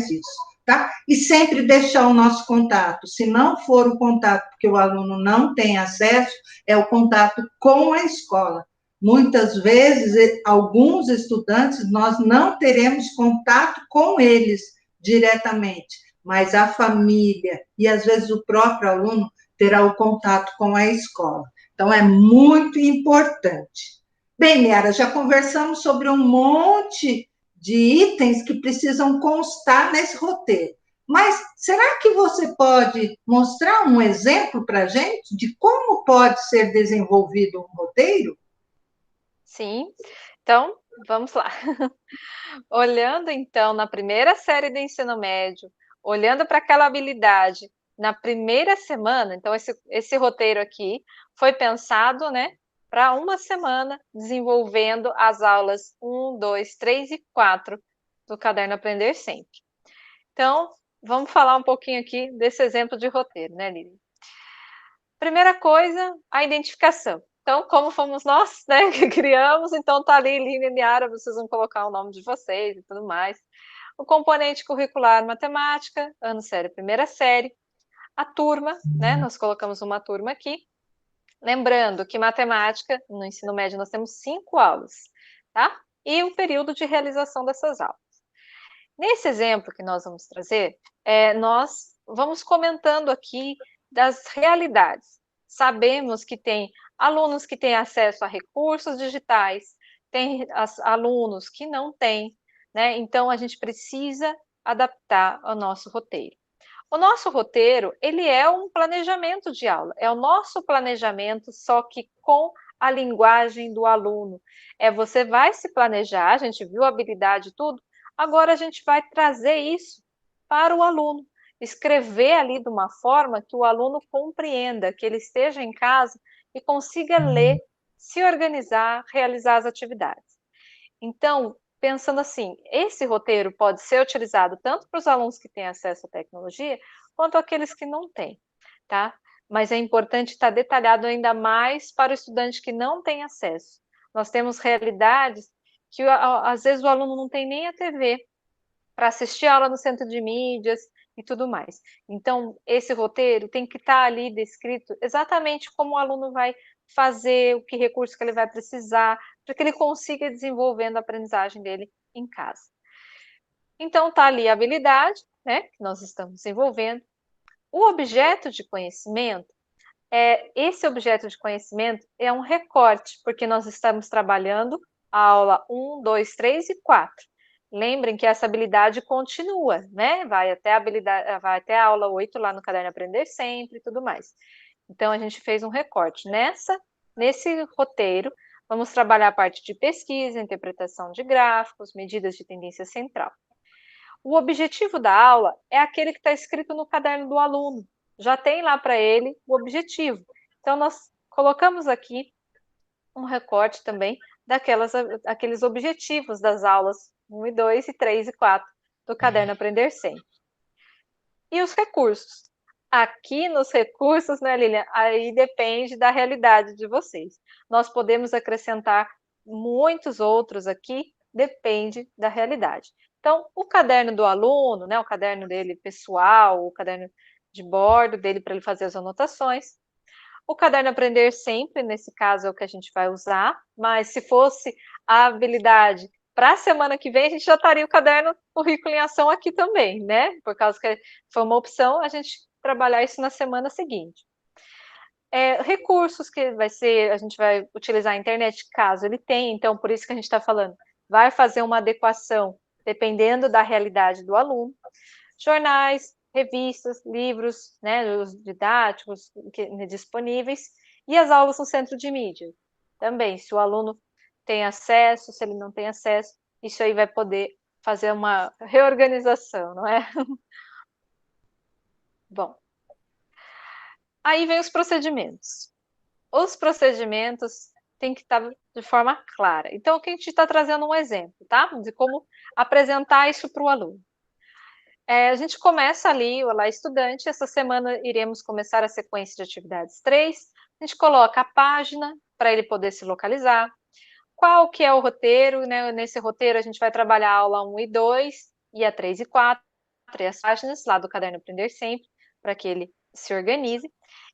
disso, tá? E sempre deixar o nosso contato. Se não for o contato porque o aluno não tem acesso, é o contato com a escola. Muitas vezes, alguns estudantes, nós não teremos contato com eles diretamente, mas a família e, às vezes, o próprio aluno terá o contato com a escola. Então, é muito importante. Bem, Liara, já conversamos sobre um monte de itens que precisam constar nesse roteiro. Mas será que você pode mostrar um exemplo para a gente de como pode ser desenvolvido um roteiro? Sim, então vamos lá. Olhando então na primeira série do ensino médio, olhando para aquela habilidade na primeira semana, então esse roteiro aqui foi pensado, né, para uma semana, desenvolvendo as aulas 1, 2, 3 e 4 do Caderno Aprender Sempre. Então, vamos falar um pouquinho aqui desse exemplo de roteiro, né, Lili? Primeira coisa, a identificação. Então, como fomos nós, né, que criamos, então tá ali linear, vocês vão colocar o nome de vocês e tudo mais. O componente curricular matemática, ano série, primeira série. A turma, né, nós colocamos uma turma aqui. Lembrando que matemática, no ensino médio, nós temos 5 aulas, tá? E o período de realização dessas aulas. Nesse exemplo que nós vamos trazer, nós vamos comentando aqui das realidades. Sabemos que tem alunos que têm acesso a recursos digitais, tem alunos que não têm, né? Então a gente precisa adaptar o nosso roteiro. O nosso roteiro, ele é um planejamento de aula, é o nosso planejamento, só que com a linguagem do aluno. Você vai se planejar, a gente viu a habilidade e tudo, agora a gente vai trazer isso para o aluno, escrever ali de uma forma que o aluno compreenda, que ele esteja em casa e consiga ler, se organizar, realizar as atividades. Então, pensando assim, esse roteiro pode ser utilizado tanto para os alunos que têm acesso à tecnologia, quanto aqueles que não têm, tá? Mas é importante estar detalhado ainda mais para o estudante que não tem acesso. Nós temos realidades que às vezes o aluno não tem nem a TV para assistir a aula no centro de mídias e tudo mais. Então, esse roteiro tem que estar ali descrito exatamente como o aluno vai fazer, o que recurso que ele vai precisar, para que ele consiga desenvolvendo a aprendizagem dele em casa. Então, está ali a habilidade, né, que nós estamos desenvolvendo. O objeto de conhecimento, esse objeto de conhecimento é um recorte, porque nós estamos trabalhando a aula 1, 2, 3 e 4. Lembrem que essa habilidade continua, né? Vai até a aula 8 lá no Caderno Aprender Sempre e tudo mais. Então, a gente fez um recorte. Nesse roteiro, vamos trabalhar a parte de pesquisa, interpretação de gráficos, medidas de tendência central. O objetivo da aula é aquele que está escrito no caderno do aluno. Já tem lá para ele o objetivo. Então, nós colocamos aqui um recorte também daqueles objetivos das aulas 1 e 2 e 3 e 4 do Caderno Aprender Sempre. E os recursos? Aqui nos recursos, né, Lilian, aí depende da realidade de vocês. Nós podemos acrescentar muitos outros aqui, depende da realidade. Então, o caderno do aluno, né, o caderno dele pessoal, o caderno de bordo dele para ele fazer as anotações. O caderno Aprender Sempre, nesse caso, é o que a gente vai usar, mas se fosse a habilidade para a semana que vem, a gente já estaria o caderno currículo em ação aqui também, né? Por causa que foi uma opção a gente trabalhar isso na semana seguinte. Recursos que a gente vai utilizar a internet, caso ele tenha, então por isso que a gente está falando, vai fazer uma adequação dependendo da realidade do aluno. Jornais, revistas, livros, né, os didáticos disponíveis, e as aulas no centro de mídia. Também, se o aluno tem acesso, se ele não tem acesso, isso aí vai poder fazer uma reorganização, não é? Bom, aí vem os procedimentos. Os procedimentos têm que estar de forma clara. Então, aqui a gente está trazendo um exemplo, tá? De como apresentar isso para o aluno. A gente começa ali, o Olá Estudante, essa semana iremos começar a sequência de atividades 3, a gente coloca a página para ele poder se localizar, qual que é o roteiro, né? Nesse roteiro a gente vai trabalhar a aula 1 e 2, e a 3 e 4, e as páginas lá do Caderno Aprender Sempre, para que ele se organize.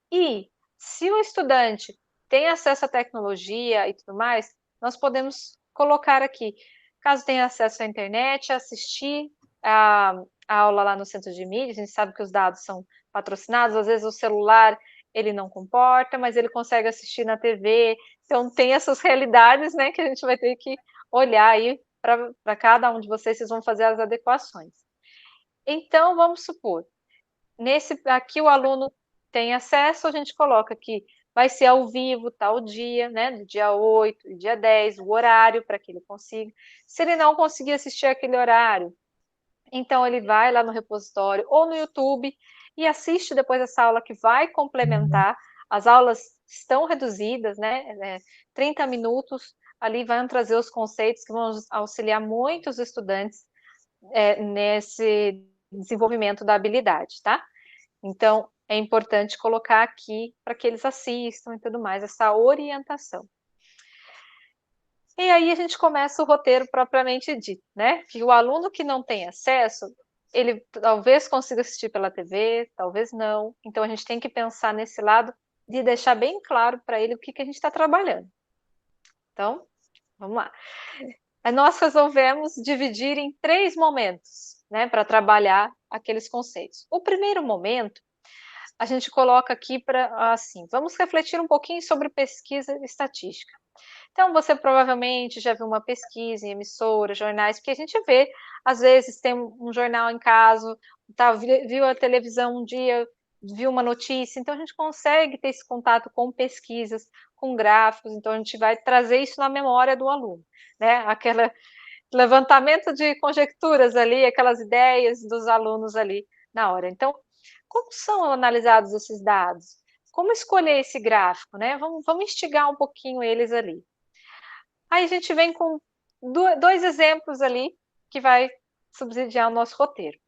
E se o estudante tem acesso à tecnologia e tudo mais, nós podemos colocar aqui, caso tenha acesso à internet, assistir a aula lá no centro de mídia, a gente sabe que os dados são patrocinados, às vezes o celular ele não comporta, mas ele consegue assistir na TV, então tem essas realidades, né, que a gente vai ter que olhar aí para cada um de vocês vão fazer as adequações. Então, vamos supor, aqui o aluno tem acesso, a gente coloca que vai ser ao vivo, tal dia, né, do dia 8 e dia 10, o horário para que ele consiga. Se ele não conseguir assistir aquele horário, então ele vai lá no repositório ou no YouTube e assiste depois essa aula que vai complementar. As aulas estão reduzidas, né, 30 minutos, ali vão trazer os conceitos que vão auxiliar muitos estudantes nesse desenvolvimento da habilidade, tá? Então, é importante colocar aqui para que eles assistam e tudo mais, essa orientação. E aí a gente começa o roteiro propriamente dito, né? Que o aluno que não tem acesso, ele talvez consiga assistir pela TV, talvez não. Então, a gente tem que pensar nesse lado de deixar bem claro para ele o que a gente está trabalhando. Então, vamos lá. Nós resolvemos dividir em 3 momentos, né, para trabalhar aqueles conceitos. O primeiro momento, a gente coloca aqui para, assim, vamos refletir um pouquinho sobre pesquisa estatística. Então, você provavelmente já viu uma pesquisa em emissoras, jornais, porque a gente vê, às vezes tem um jornal em casa, tá, viu a televisão um dia, viu uma notícia, então a gente consegue ter esse contato com pesquisas, com gráficos, então a gente vai trazer isso na memória do aluno, né? Aquele levantamento de conjecturas ali, aquelas ideias dos alunos ali na hora. Então, como são analisados esses dados? Como escolher esse gráfico, né? Vamos instigar um pouquinho eles ali. Aí a gente vem com 2 exemplos ali que vai subsidiar o nosso roteiro.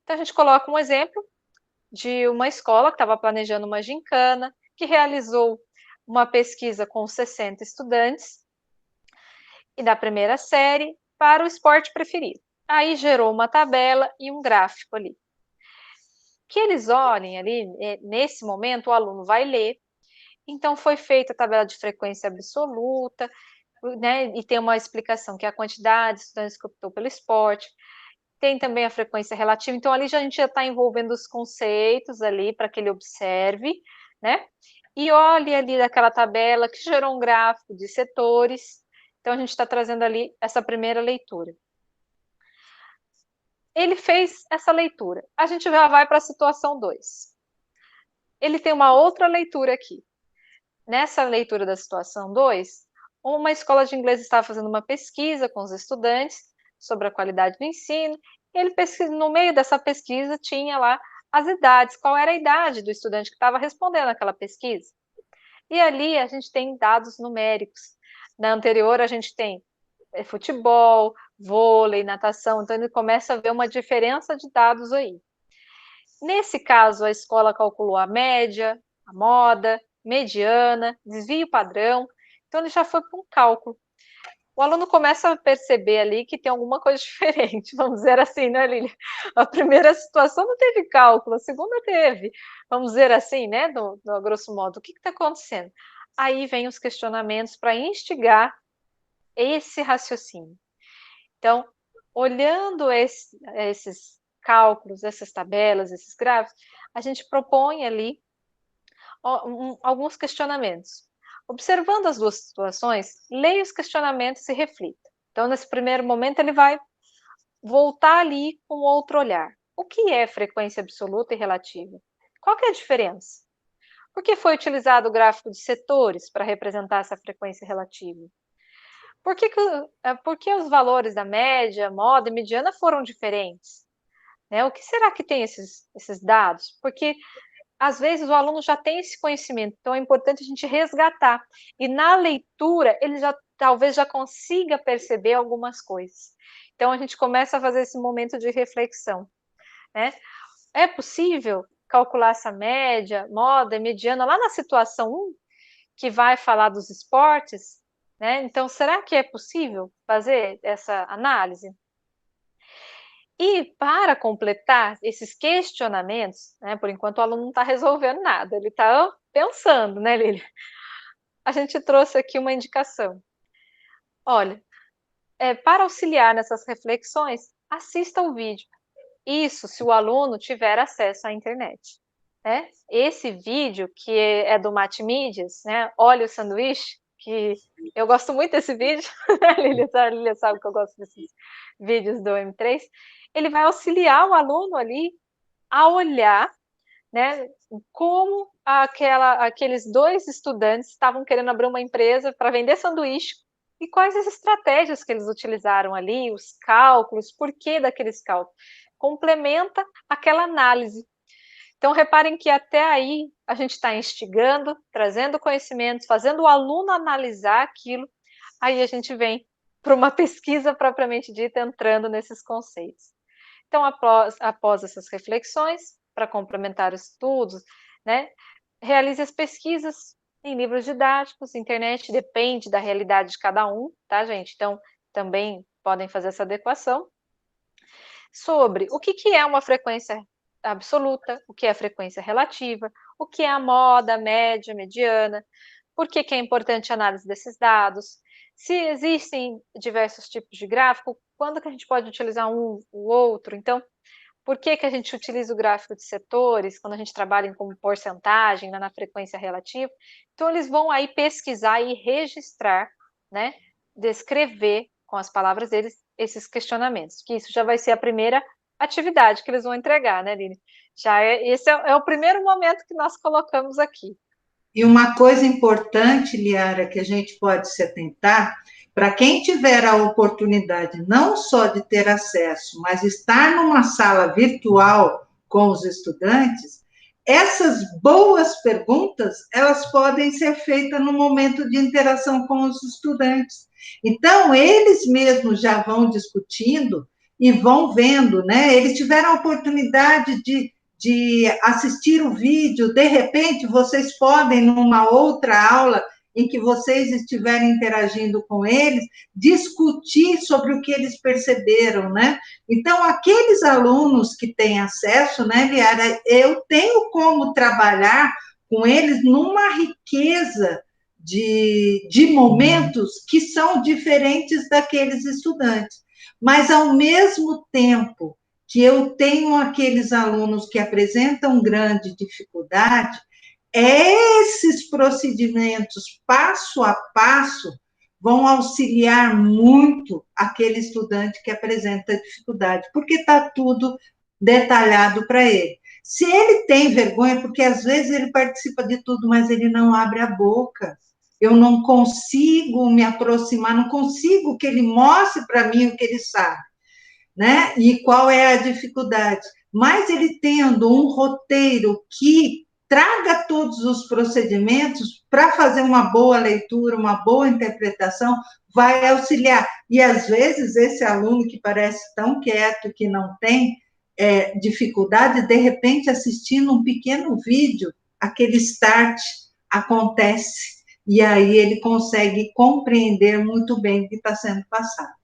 Então, a gente coloca um exemplo de uma escola que estava planejando uma gincana, que realizou uma pesquisa com 60 estudantes e da primeira série para o esporte preferido. Aí gerou uma tabela e um gráfico ali. Que eles olhem ali, nesse momento, o aluno vai ler. Então, foi feita a tabela de frequência absoluta, né, e tem uma explicação que é a quantidade de estudantes que optou pelo esporte, tem também a frequência relativa, então ali a gente já está envolvendo os conceitos ali para que ele observe, né, e olhe ali daquela tabela que gerou um gráfico de setores, então a gente está trazendo ali essa primeira leitura. Ele fez essa leitura, a gente já vai para a situação 2. Ele tem uma outra leitura aqui. Nessa leitura da situação 2, uma escola de inglês estava fazendo uma pesquisa com os estudantes sobre a qualidade do ensino. Ele no meio dessa pesquisa tinha lá as idades, qual era a idade do estudante que estava respondendo aquela pesquisa. E ali a gente tem dados numéricos. Na anterior a gente tem futebol, vôlei, natação, então ele começa a ver uma diferença de dados aí. Nesse caso, a escola calculou a média, a moda, mediana, desvio padrão, então ele já foi para um cálculo. O aluno começa a perceber ali que tem alguma coisa diferente, vamos dizer assim, né, Lília? A primeira situação não teve cálculo, a segunda teve, vamos dizer assim, né, no grosso modo, o que está acontecendo? Aí vem os questionamentos para instigar esse raciocínio. Então, olhando esses cálculos, essas tabelas, esses gráficos, a gente propõe ali alguns questionamentos. Observando as 2 situações, leia os questionamentos e reflita. Então, nesse primeiro momento, ele vai voltar ali com outro olhar. O que é frequência absoluta e relativa? Qual que é a diferença? Por que foi utilizado o gráfico de setores para representar essa frequência relativa? Por que os valores da média, moda e mediana foram diferentes? Né? O que será que tem esses dados? Porque às vezes o aluno já tem esse conhecimento, então é importante a gente resgatar. E na leitura, ele talvez já consiga perceber algumas coisas. Então a gente começa a fazer esse momento de reflexão, né? É possível calcular essa média, moda, mediana, lá na situação 1, que vai falar dos esportes, né? Então, será que é possível fazer essa análise? E para completar esses questionamentos, né, por enquanto o aluno não está resolvendo nada, ele está pensando, né, Lília? A gente trouxe aqui uma indicação. Olha, para auxiliar nessas reflexões, assista o vídeo. Isso se o aluno tiver acesso à internet. Né? Esse vídeo, que é do Matmídias, né, Olha o Sanduíche, que eu gosto muito desse vídeo, a Lília sabe que eu gosto desses vídeos do M3, ele vai auxiliar o aluno ali a olhar, né, como aqueles dois estudantes estavam querendo abrir uma empresa para vender sanduíche e quais as estratégias que eles utilizaram ali, os cálculos, por que daqueles cálculos. Complementa aquela análise. Então, reparem que até aí a gente está instigando, trazendo conhecimentos, fazendo o aluno analisar aquilo, aí a gente vem para uma pesquisa propriamente dita, entrando nesses conceitos. Então, após essas reflexões, para complementar os estudos, né, realize as pesquisas em livros didáticos, internet, depende da realidade de cada um, tá, gente? Então, também podem fazer essa adequação. Sobre o que é uma frequência absoluta, o que é a frequência relativa, o que é a moda, a média, mediana, por que é importante a análise desses dados, se existem diversos tipos de gráfico, quando que a gente pode utilizar um ou outro, então, por que a gente utiliza o gráfico de setores, quando a gente trabalha como porcentagem, na frequência relativa, então eles vão aí pesquisar e registrar, né, descrever com as palavras deles esses questionamentos, que isso já vai ser a primeira atividade que eles vão entregar, né, Lili? Esse é o primeiro momento que nós colocamos aqui. E uma coisa importante, Liara, que a gente pode se atentar, para quem tiver a oportunidade não só de ter acesso, mas estar numa sala virtual com os estudantes, essas boas perguntas, elas podem ser feitas no momento de interação com os estudantes. Então, eles mesmos já vão discutindo e vão vendo, né? Eles tiveram a oportunidade de assistir o vídeo, de repente, vocês podem, numa outra aula, em que vocês estiverem interagindo com eles, discutir sobre o que eles perceberam, né? Então, aqueles alunos que têm acesso, né, Liara, eu tenho como trabalhar com eles numa riqueza de momentos que são diferentes daqueles estudantes. Mas, ao mesmo tempo que eu tenho aqueles alunos que apresentam grande dificuldade, esses procedimentos, passo a passo, vão auxiliar muito aquele estudante que apresenta dificuldade, porque está tudo detalhado para ele. Se ele tem vergonha, porque às vezes ele participa de tudo, mas ele não abre a boca, eu não consigo me aproximar, não consigo que ele mostre para mim o que ele sabe, né? E qual é a dificuldade. Mas ele tendo um roteiro que traga todos os procedimentos para fazer uma boa leitura, uma boa interpretação, vai auxiliar. E, às vezes, esse aluno que parece tão quieto, que não tem dificuldade, de repente, assistindo um pequeno vídeo, aquele start acontece, e aí ele consegue compreender muito bem o que está sendo passado.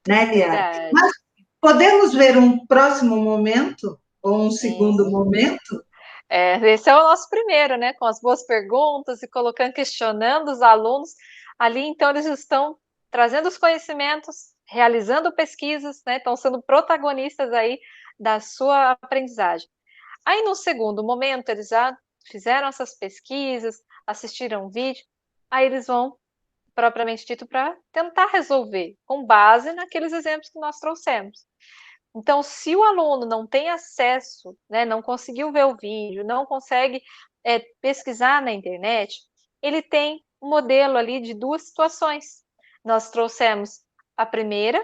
Né, Liara? Mas podemos ver um próximo momento, ou um segundo momento? Esse é o nosso primeiro, né? Com as boas perguntas e colocando, questionando os alunos. Ali, então, eles estão trazendo os conhecimentos, realizando pesquisas, né? Estão sendo protagonistas aí da sua aprendizagem. Aí, no segundo momento, eles já fizeram essas pesquisas, assistiram um vídeo, aí eles vão, propriamente dito, para tentar resolver, com base naqueles exemplos que nós trouxemos. Então, se o aluno não tem acesso, né, não conseguiu ver o vídeo, não consegue pesquisar na internet, ele tem um modelo ali de duas situações. Nós trouxemos a primeira,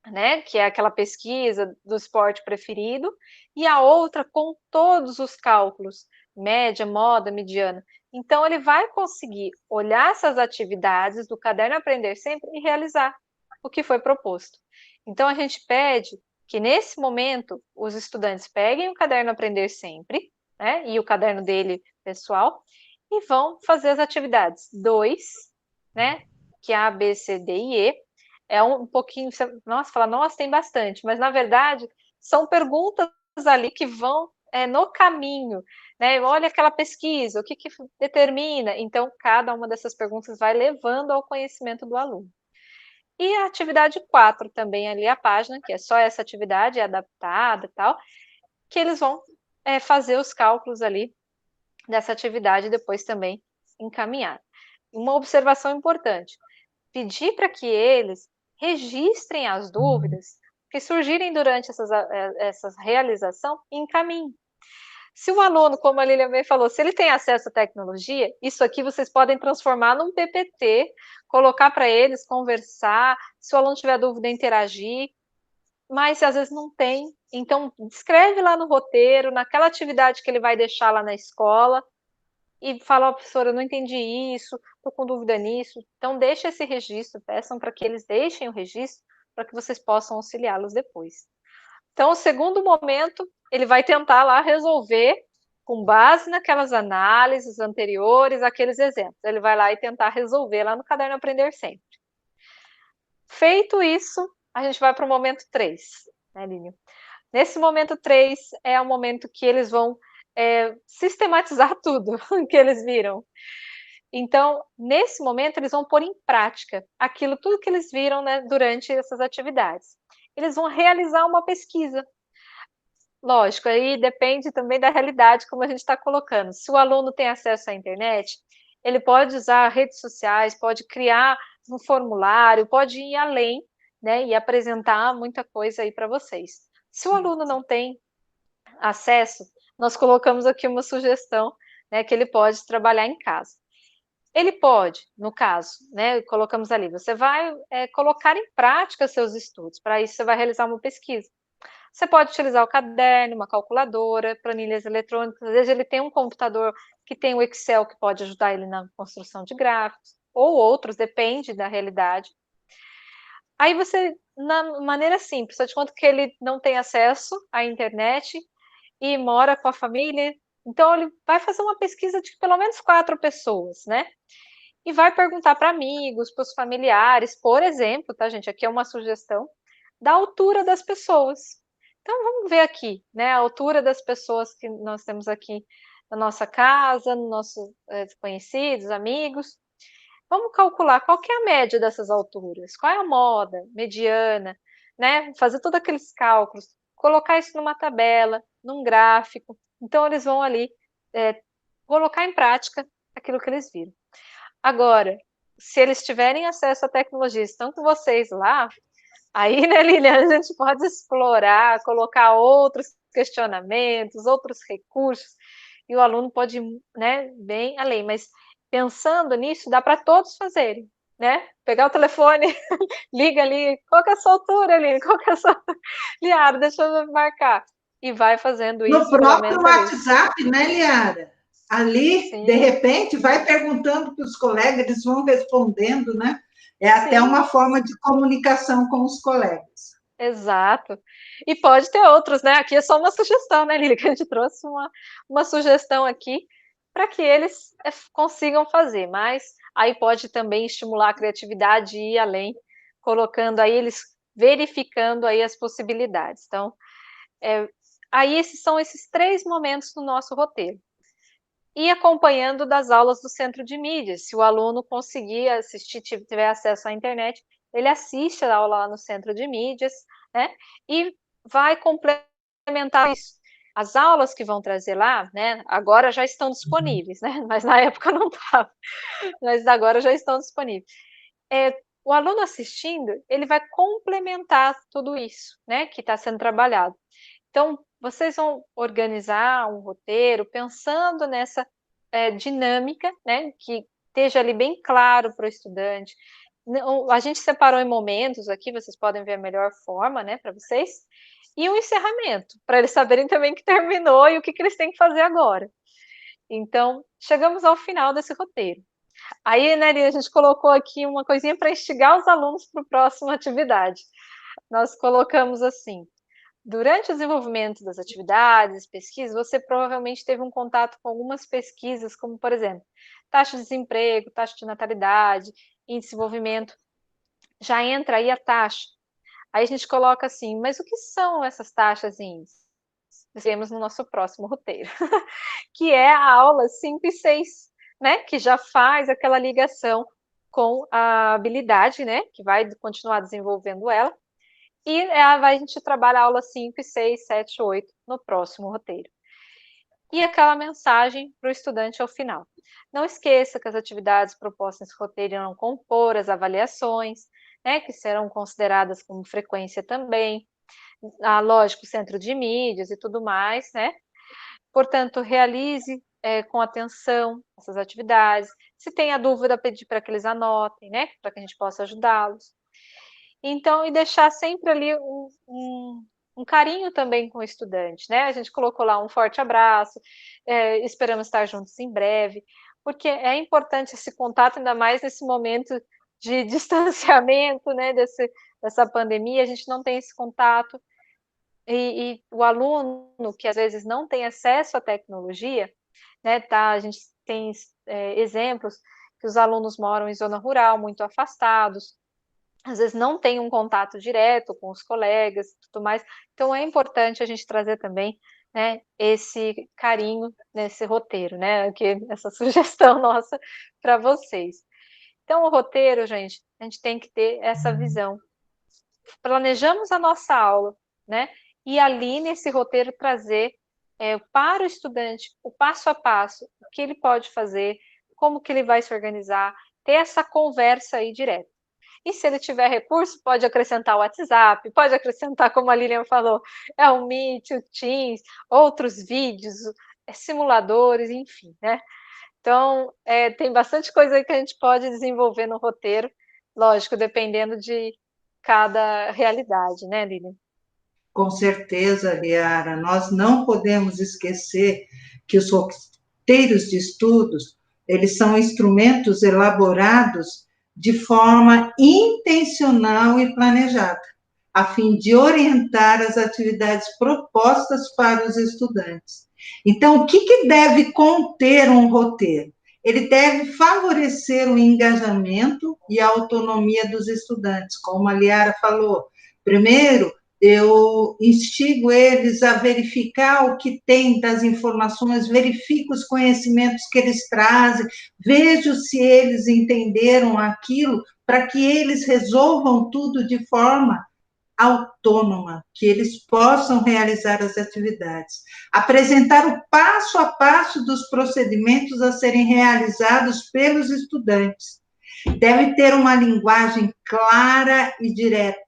né, que é aquela pesquisa do esporte preferido, e a outra com todos os cálculos, média, moda, mediana. Então, ele vai conseguir olhar essas atividades do caderno Aprender Sempre e realizar o que foi proposto. Então, a gente pede que, nesse momento, os estudantes peguem o caderno Aprender Sempre, né, e o caderno dele pessoal, e vão fazer as atividades 2, né, que é A, B, C, D e E. É um pouquinho, nossa, fala, nossa, tem bastante, mas, na verdade, são perguntas ali que vão no caminho, né? Olha aquela pesquisa, o que determina? Então, cada uma dessas perguntas vai levando ao conhecimento do aluno. E a atividade 4 também ali, a página, que é só essa atividade, é adaptada e tal, que eles vão fazer os cálculos ali dessa atividade e depois também encaminhar. Uma observação importante, pedir para que eles registrem as dúvidas que surgirem durante essa realização, encaminhe. Se o aluno, como a Lilian bem falou, se ele tem acesso à tecnologia, isso aqui vocês podem transformar num PPT, colocar para eles, conversar, se o aluno tiver dúvida, interagir, mas às vezes não tem, então escreve lá no roteiro, naquela atividade que ele vai deixar lá na escola, e fala, professora, eu não entendi isso, estou com dúvida nisso, então deixa esse registro, peçam para que eles deixem o registro, para que vocês possam auxiliá-los depois. Então, o segundo momento, ele vai tentar lá resolver com base naquelas análises anteriores, aqueles exemplos. Ele vai lá e tentar resolver lá no caderno Aprender Sempre. Feito isso, a gente vai para o momento 3, né, Línio? Nesse momento 3 é o momento que eles vão sistematizar tudo que eles viram. Então, nesse momento, eles vão pôr em prática aquilo, tudo que eles viram, né, durante essas atividades. Eles vão realizar uma pesquisa. Lógico, aí depende também da realidade, como a gente está colocando. Se o aluno tem acesso à internet, ele pode usar redes sociais, pode criar um formulário, pode ir além, né, e apresentar muita coisa aí para vocês. Se o aluno não tem acesso, nós colocamos aqui uma sugestão, né, que ele pode trabalhar em casa. Ele pode, no caso, né, colocamos ali, você vai colocar em prática seus estudos, para isso você vai realizar uma pesquisa. Você pode utilizar o caderno, uma calculadora, planilhas eletrônicas, às vezes ele tem um computador que tem o Excel que pode ajudar ele na construção de gráficos, ou outros, depende da realidade. Aí você, na maneira simples, eu te conto que ele não tem acesso à internet e mora com a família, então ele vai fazer uma pesquisa de pelo menos 4 pessoas, né? E vai perguntar para amigos, para os familiares, por exemplo, tá, gente? Aqui é uma sugestão da altura das pessoas. Então, vamos ver aqui, né? A altura das pessoas que nós temos aqui na nossa casa, nos nossos conhecidos, amigos. Vamos calcular qual que é a média dessas alturas, qual é a moda, mediana, né? Fazer todos aqueles cálculos, colocar isso numa tabela, num gráfico. Então, eles vão ali colocar em prática aquilo que eles viram. Agora, se eles tiverem acesso à tecnologia, estão com vocês lá, aí, né, Lilian, a gente pode explorar, colocar outros questionamentos, outros recursos, e o aluno pode ir, né, bem além, mas pensando nisso, dá para todos fazerem, né? Pegar o telefone, liga ali, qual que é a sua altura, Lilian? Qual que é a sua... Liara, deixa eu marcar. E vai fazendo No isso, pelo próprio menos ali. WhatsApp, né, Liara? Ali, Sim. de repente, vai perguntando para os colegas, eles vão respondendo, né? É até Sim. uma forma de comunicação com os colegas. Exato. E pode ter outros, né? Aqui é só uma sugestão, né, Lili? Que a gente trouxe uma sugestão aqui para que eles consigam fazer, mas aí pode também estimular a criatividade e ir além, colocando aí eles, verificando aí as possibilidades. Então, aí esses são esses 3 momentos no nosso roteiro. E acompanhando das aulas do centro de mídias, se o aluno conseguir assistir, tiver acesso à internet, ele assiste a aula lá no centro de mídias, né? E vai complementar isso. As aulas que vão trazer lá, né? Agora já estão disponíveis, né? Mas na época não estava. Mas agora já estão disponíveis. O aluno assistindo, ele vai complementar tudo isso, né? Que está sendo trabalhado. Então, vocês vão organizar um roteiro pensando nessa dinâmica, né, que esteja ali bem claro para o estudante. A gente separou em momentos aqui, vocês podem ver a melhor forma, né, para vocês, e um encerramento, para eles saberem também que terminou e o que eles têm que fazer agora. Então, chegamos ao final desse roteiro. Aí, né, a gente colocou aqui uma coisinha para instigar os alunos para a próxima atividade. Nós colocamos assim: durante o desenvolvimento das atividades, pesquisas, você provavelmente teve um contato com algumas pesquisas, como, por exemplo, taxa de desemprego, taxa de natalidade, índice de desenvolvimento. Já entra aí a taxa. Aí a gente coloca assim, mas o que são essas taxas e índices? Vemos no nosso próximo roteiro, que é a aula 5 e 6, né? Que já faz aquela ligação com a habilidade, né? Que vai continuar desenvolvendo ela. E a gente trabalha a aula 5, 6, 7, 8 no próximo roteiro. E aquela mensagem para o estudante ao final. Não esqueça que as atividades propostas nesse roteiro irão compor as avaliações, né, que serão consideradas como frequência também. lógico, centro de mídias e tudo mais, né? Portanto, realize com atenção essas atividades. Se tem a dúvida, pedir para que eles anotem, né? Para que a gente possa ajudá-los. Então, e deixar sempre ali um carinho também com o estudante, né? A gente colocou lá um forte abraço, esperamos estar juntos em breve, porque é importante esse contato, ainda mais nesse momento de distanciamento, né? Dessa pandemia, a gente não tem esse contato. E o aluno que às vezes não tem acesso à tecnologia, né? A gente tem exemplos que os alunos moram em zona rural, muito afastados, às vezes não tem um contato direto com os colegas e tudo mais. Então é importante a gente trazer também, né, esse carinho nesse roteiro, né? Essa sugestão nossa para vocês. Então, o roteiro, gente, a gente tem que ter essa visão. Planejamos a nossa aula, né? E ali nesse roteiro trazer para o estudante o passo a passo, o que ele pode fazer, como que ele vai se organizar, ter essa conversa aí direto. E se ele tiver recurso, pode acrescentar o WhatsApp, pode acrescentar, como a Lilian falou, o Meet, o Teams, outros vídeos, simuladores, enfim, né? Então, tem bastante coisa aí que a gente pode desenvolver no roteiro, lógico, dependendo de cada realidade, né, Lilian? Com certeza, Liara, nós não podemos esquecer que os roteiros de estudos, eles são instrumentos elaborados de forma intencional e planejada, a fim de orientar as atividades propostas para os estudantes. Então, o que deve conter um roteiro? Ele deve favorecer o engajamento e a autonomia dos estudantes, como a Liara falou. Primeiro, eu instigo eles a verificar o que tem das informações, verifico os conhecimentos que eles trazem, vejo se eles entenderam aquilo, para que eles resolvam tudo de forma autônoma, que eles possam realizar as atividades. Apresentar o passo a passo dos procedimentos a serem realizados pelos estudantes. Deve ter uma linguagem clara e direta.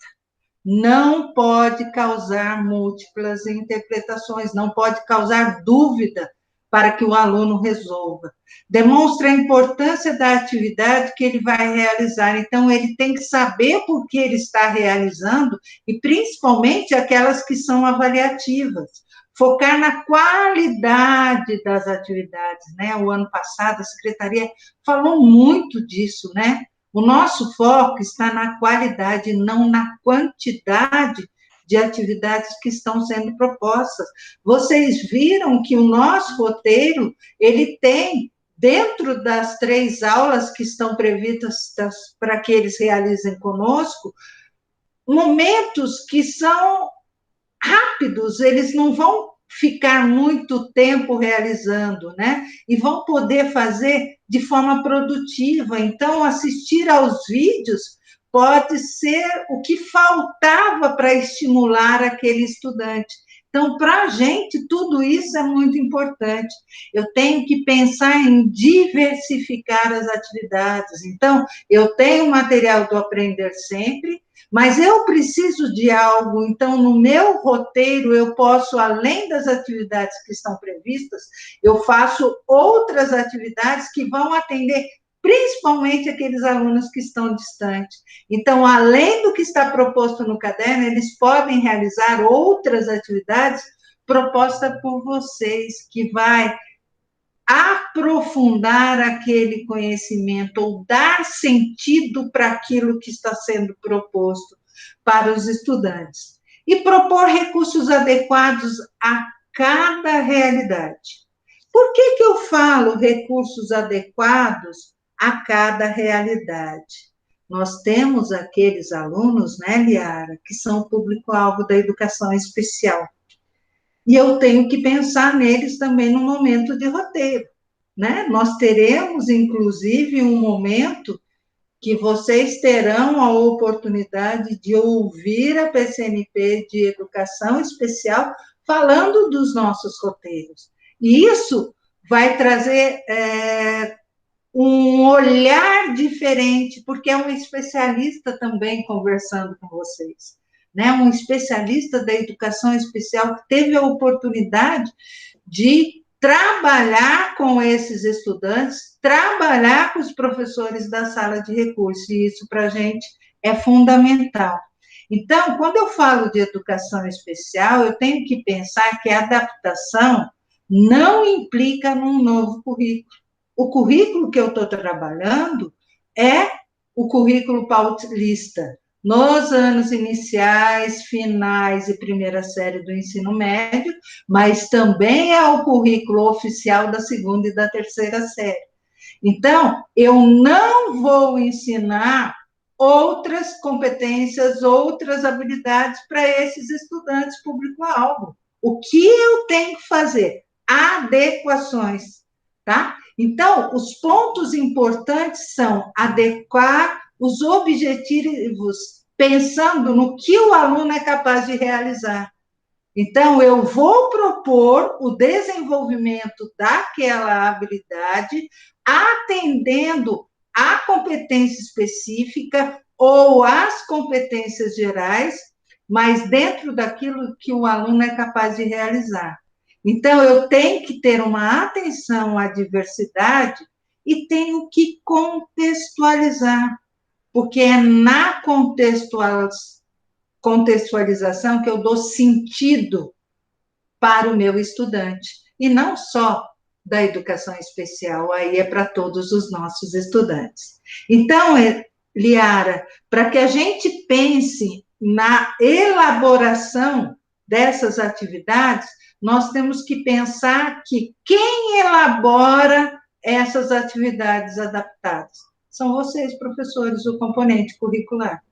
Não pode causar múltiplas interpretações, não pode causar dúvida para que o aluno resolva. Demonstra a importância da atividade que ele vai realizar, então ele tem que saber por que ele está realizando, e principalmente aquelas que são avaliativas. Focar na qualidade das atividades, né? O ano passado a secretaria falou muito disso, né? O nosso foco está na qualidade, não na quantidade de atividades que estão sendo propostas. Vocês viram que o nosso roteiro, ele tem, dentro das 3 aulas que estão previstas para que eles realizem conosco, momentos que são rápidos, eles não vão ficar muito tempo realizando, né? E vão poder fazer de forma produtiva. Então, assistir aos vídeos pode ser o que faltava para estimular aquele estudante. Então, para a gente, tudo isso é muito importante. Eu tenho que pensar em diversificar as atividades. Então, eu tenho material do Aprender Sempre, mas eu preciso de algo, então, no meu roteiro, eu posso, além das atividades que estão previstas, eu faço outras atividades que vão atender principalmente aqueles alunos que estão distantes. Então, além do que está proposto no caderno, eles podem realizar outras atividades propostas por vocês, que vai aprofundar aquele conhecimento ou dar sentido para aquilo que está sendo proposto para os estudantes. E propor recursos adequados a cada realidade. Por que eu falo recursos adequados a cada realidade? Nós temos aqueles alunos, né, Liara, que são o público-alvo da educação especial. E eu tenho que pensar neles também no momento de roteiro, né? Nós teremos, inclusive, um momento que vocês terão a oportunidade de ouvir a PCNP de Educação Especial falando dos nossos roteiros. E isso vai trazer um olhar diferente, porque é um especialista também conversando com vocês. né, um especialista da educação especial que teve a oportunidade de trabalhar com esses estudantes, trabalhar com os professores da sala de recursos, e isso para a gente é fundamental. Então, quando eu falo de educação especial, eu tenho que pensar que a adaptação não implica num novo currículo. O currículo que eu estou trabalhando é o currículo paulista, nos anos iniciais, finais e primeira série do ensino médio, mas também é o currículo oficial da segunda e da terceira série. Então, eu não vou ensinar outras competências, outras habilidades para esses estudantes público-alvo. O que eu tenho que fazer? Adequações, tá? Então, os pontos importantes são adequar os objetivos pensando no que o aluno é capaz de realizar. Então, eu vou propor o desenvolvimento daquela habilidade, atendendo à competência específica ou às competências gerais, mas dentro daquilo que o aluno é capaz de realizar. Então, eu tenho que ter uma atenção à diversidade e tenho que contextualizar, porque é na contextualização que eu dou sentido para o meu estudante. E não só da educação especial, aí é para todos os nossos estudantes. Então, Liara, para que a gente pense na elaboração dessas atividades, nós temos que pensar que quem elabora essas atividades adaptadas são vocês, professores, do componente curricular.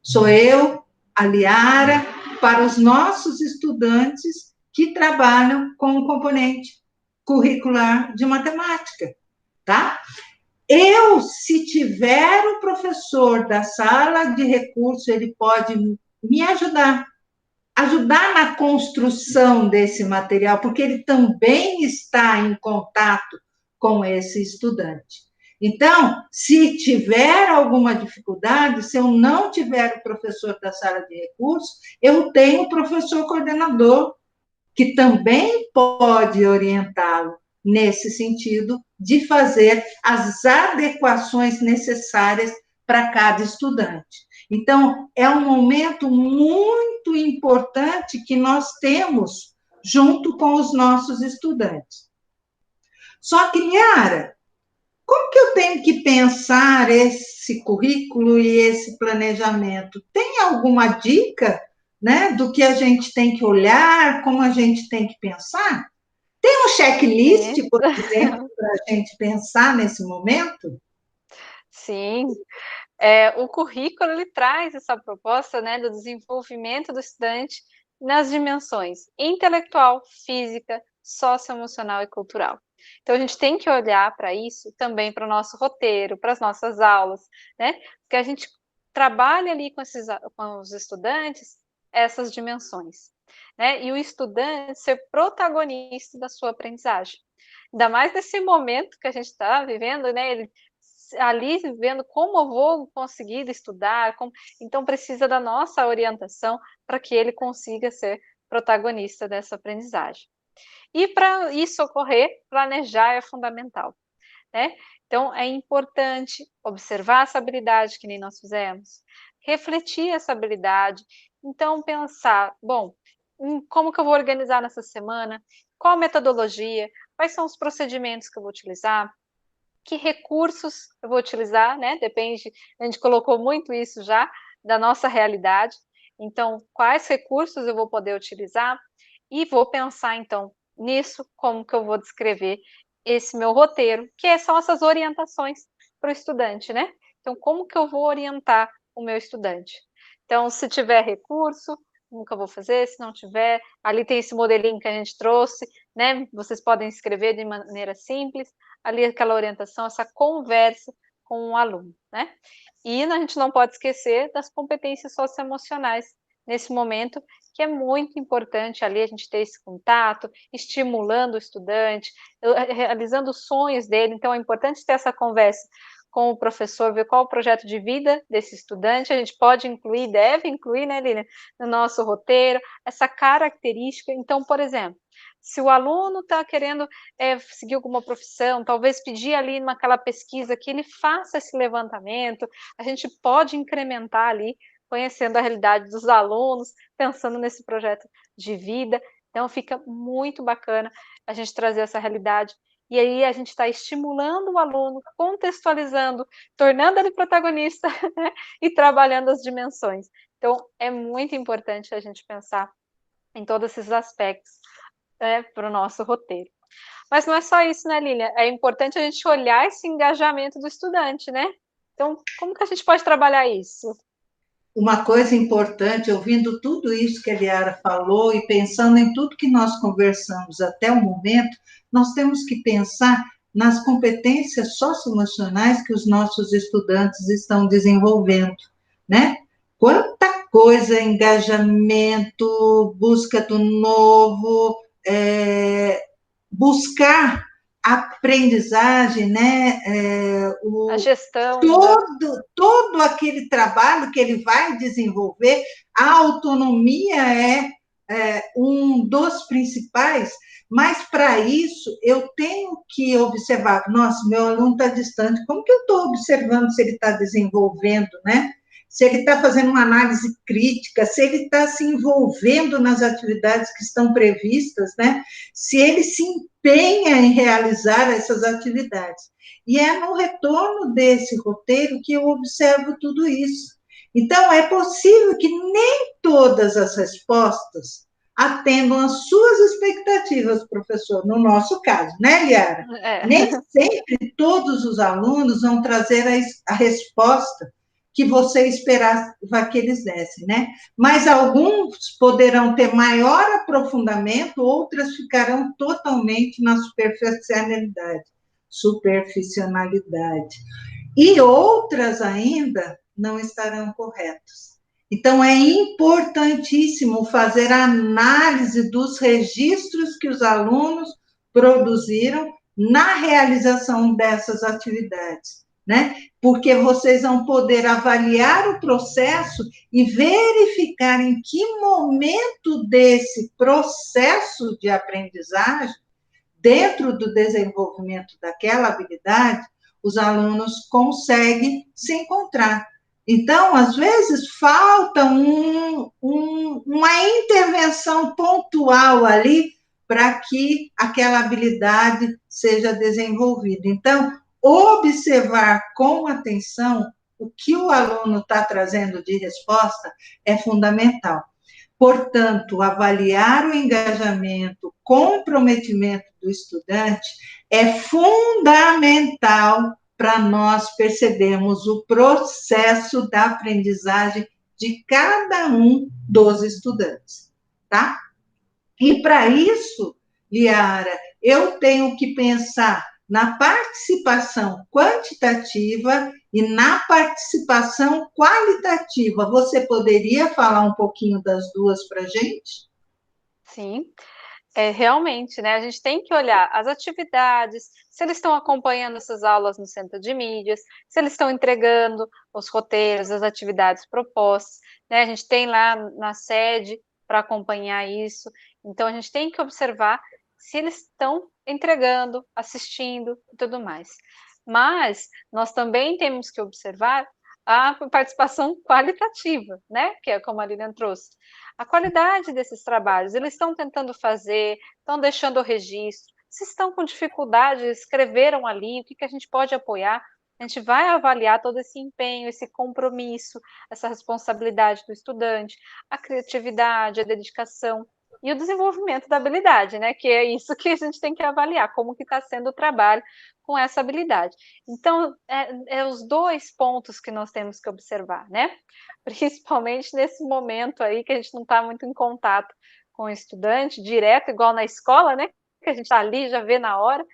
Sou eu, a Liara, para os nossos estudantes que trabalham com o componente curricular de matemática, tá? Eu, se tiver o professor da sala de recurso, ele pode me ajudar na construção desse material, porque ele também está em contato com esse estudante. Então, se tiver alguma dificuldade, se eu não tiver o professor da sala de recursos, eu tenho o professor coordenador, que também pode orientá-lo nesse sentido de fazer as adequações necessárias para cada estudante. Então, é um momento muito importante que nós temos junto com os nossos estudantes. Só que, Liara, como que eu tenho que pensar esse currículo e esse planejamento? Tem alguma dica, né, do que a gente tem que olhar, como a gente tem que pensar? Tem um checklist, por exemplo, para a gente pensar nesse momento? Sim, o currículo ele traz essa proposta, né, do desenvolvimento do estudante nas dimensões intelectual, física, socioemocional e cultural. Então a gente tem que olhar para isso também para o nosso roteiro, para as nossas aulas, né? Porque a gente trabalha ali com os estudantes essas dimensões, né? E o estudante ser protagonista da sua aprendizagem. Ainda mais nesse momento que a gente está vivendo, né? Ele ali vendo como eu vou conseguir estudar, então precisa da nossa orientação para que ele consiga ser protagonista dessa aprendizagem. E para isso ocorrer, planejar é fundamental, né? Então é importante observar essa habilidade que nem nós fizemos, refletir essa habilidade, então pensar, bom, como que eu vou organizar nessa semana, qual a metodologia, quais são os procedimentos que eu vou utilizar, que recursos eu vou utilizar, né? Depende, a gente colocou muito isso já da nossa realidade. Então, quais recursos eu vou poder utilizar e vou pensar então nisso, como que eu vou descrever esse meu roteiro, que são essas orientações para o estudante, né? Então, como que eu vou orientar o meu estudante? Então, se tiver recurso, como que eu vou fazer? Se não tiver, ali tem esse modelinho que a gente trouxe, né? Vocês podem escrever de maneira simples, ali aquela orientação, essa conversa com o aluno, né? E a gente não pode esquecer das competências socioemocionais nesse momento, que é muito importante ali a gente ter esse contato, estimulando o estudante, realizando os sonhos dele. Então, é importante ter essa conversa com o professor, ver qual o projeto de vida desse estudante, a gente pode incluir, deve incluir, né, Lilian, no nosso roteiro, essa característica. Então, por exemplo, se o aluno está querendo seguir alguma profissão, talvez pedir ali naquela pesquisa que ele faça esse levantamento, a gente pode incrementar ali, conhecendo a realidade dos alunos, pensando nesse projeto de vida. Então, fica muito bacana a gente trazer essa realidade. E aí a gente está estimulando o aluno, contextualizando, tornando ele protagonista, né? E trabalhando as dimensões. Então, é muito importante a gente pensar em todos esses aspectos, né, para o nosso roteiro. Mas não é só isso, né, Lilian? É importante a gente olhar esse engajamento do estudante, né? Então, como que a gente pode trabalhar isso? Uma coisa importante, ouvindo tudo isso que a Liara falou e pensando em tudo que nós conversamos até o momento, nós temos que pensar nas competências socioemocionais que os nossos estudantes estão desenvolvendo, né? Quanta coisa, engajamento, busca do novo, buscar aprendizagem, né? A gestão, né? Todo aquele trabalho que ele vai desenvolver, a autonomia é um dos principais, mas para isso eu tenho que observar, nossa, meu aluno está distante, como que eu estou observando se ele está desenvolvendo, né? Se ele está fazendo uma análise crítica, se ele está se envolvendo nas atividades que estão previstas, né? Se ele se empenha em realizar essas atividades. E é no retorno desse roteiro que eu observo tudo isso. Então, é possível que nem todas as respostas atendam às suas expectativas, professor, no nosso caso, né, Liara? É. Nem sempre todos os alunos vão trazer a resposta que você esperava que eles dessem, né? Mas alguns poderão ter maior aprofundamento, outras ficarão totalmente na superficialidade. E outras ainda não estarão corretas. Então, é importantíssimo fazer a análise dos registros que os alunos produziram na realização dessas atividades, né? Porque vocês vão poder avaliar o processo e verificar em que momento desse processo de aprendizagem, dentro do desenvolvimento daquela habilidade, os alunos conseguem se encontrar. Então, às vezes, falta uma intervenção pontual ali para que aquela habilidade seja desenvolvida. Então, observar com atenção o que o aluno está trazendo de resposta é fundamental. Portanto, avaliar o engajamento, o comprometimento do estudante é fundamental para nós percebermos o processo da aprendizagem de cada um dos estudantes, tá? E para isso, Liara, eu tenho que pensar na participação quantitativa e na participação qualitativa. Você poderia falar um pouquinho das duas para a gente? Sim, realmente, né? A gente tem que olhar as atividades, se eles estão acompanhando essas aulas no centro de mídias, se eles estão entregando os roteiros, as atividades propostas, né? A gente tem lá na sede para acompanhar isso. Então, a gente tem que observar se eles estão entregando, assistindo e tudo mais. Mas nós também temos que observar a participação qualitativa, né? Que é como a Lilian trouxe. A qualidade desses trabalhos, eles estão tentando fazer, estão deixando o registro, se estão com dificuldade, escreveram ali, o que, que a gente pode apoiar, a gente vai avaliar todo esse empenho, esse compromisso, essa responsabilidade do estudante, a criatividade, a dedicação e o desenvolvimento da habilidade, né? Que é isso que a gente tem que avaliar, como que está sendo o trabalho com essa habilidade. Então, é os dois pontos que nós temos que observar, né? Principalmente nesse momento aí que a gente não está muito em contato com o estudante, direto, igual na escola, né? Que a gente está ali, já vê na hora.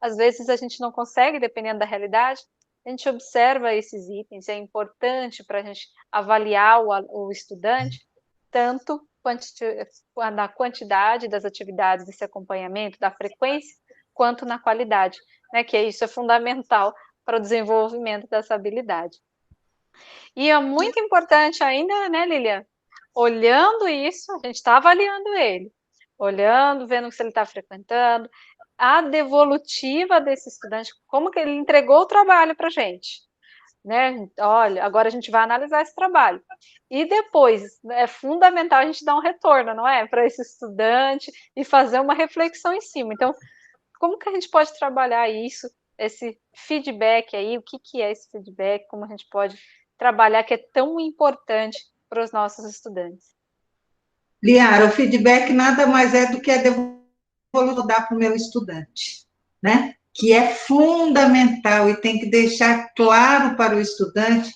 Às vezes a gente não consegue, dependendo da realidade. A gente observa esses itens, é importante para a gente avaliar o estudante, tanto na quantidade das atividades desse acompanhamento, da frequência, quanto na qualidade, né? Que isso é fundamental para o desenvolvimento dessa habilidade. E é muito importante ainda, né, Lilian? Olhando isso, a gente está avaliando ele, olhando, vendo se ele está frequentando, a devolutiva desse estudante, como que ele entregou o trabalho para a gente, né? Olha, agora a gente vai analisar esse trabalho. E depois, é fundamental a gente dar um retorno, não é? Para esse estudante e fazer uma reflexão em cima. Então, como que a gente pode trabalhar isso, esse feedback aí, o que que é esse feedback, como a gente pode trabalhar, que é tão importante para os nossos estudantes? Liara, o feedback nada mais é do que a devolução dar para o meu estudante, né? Que é fundamental e tem que deixar claro para o estudante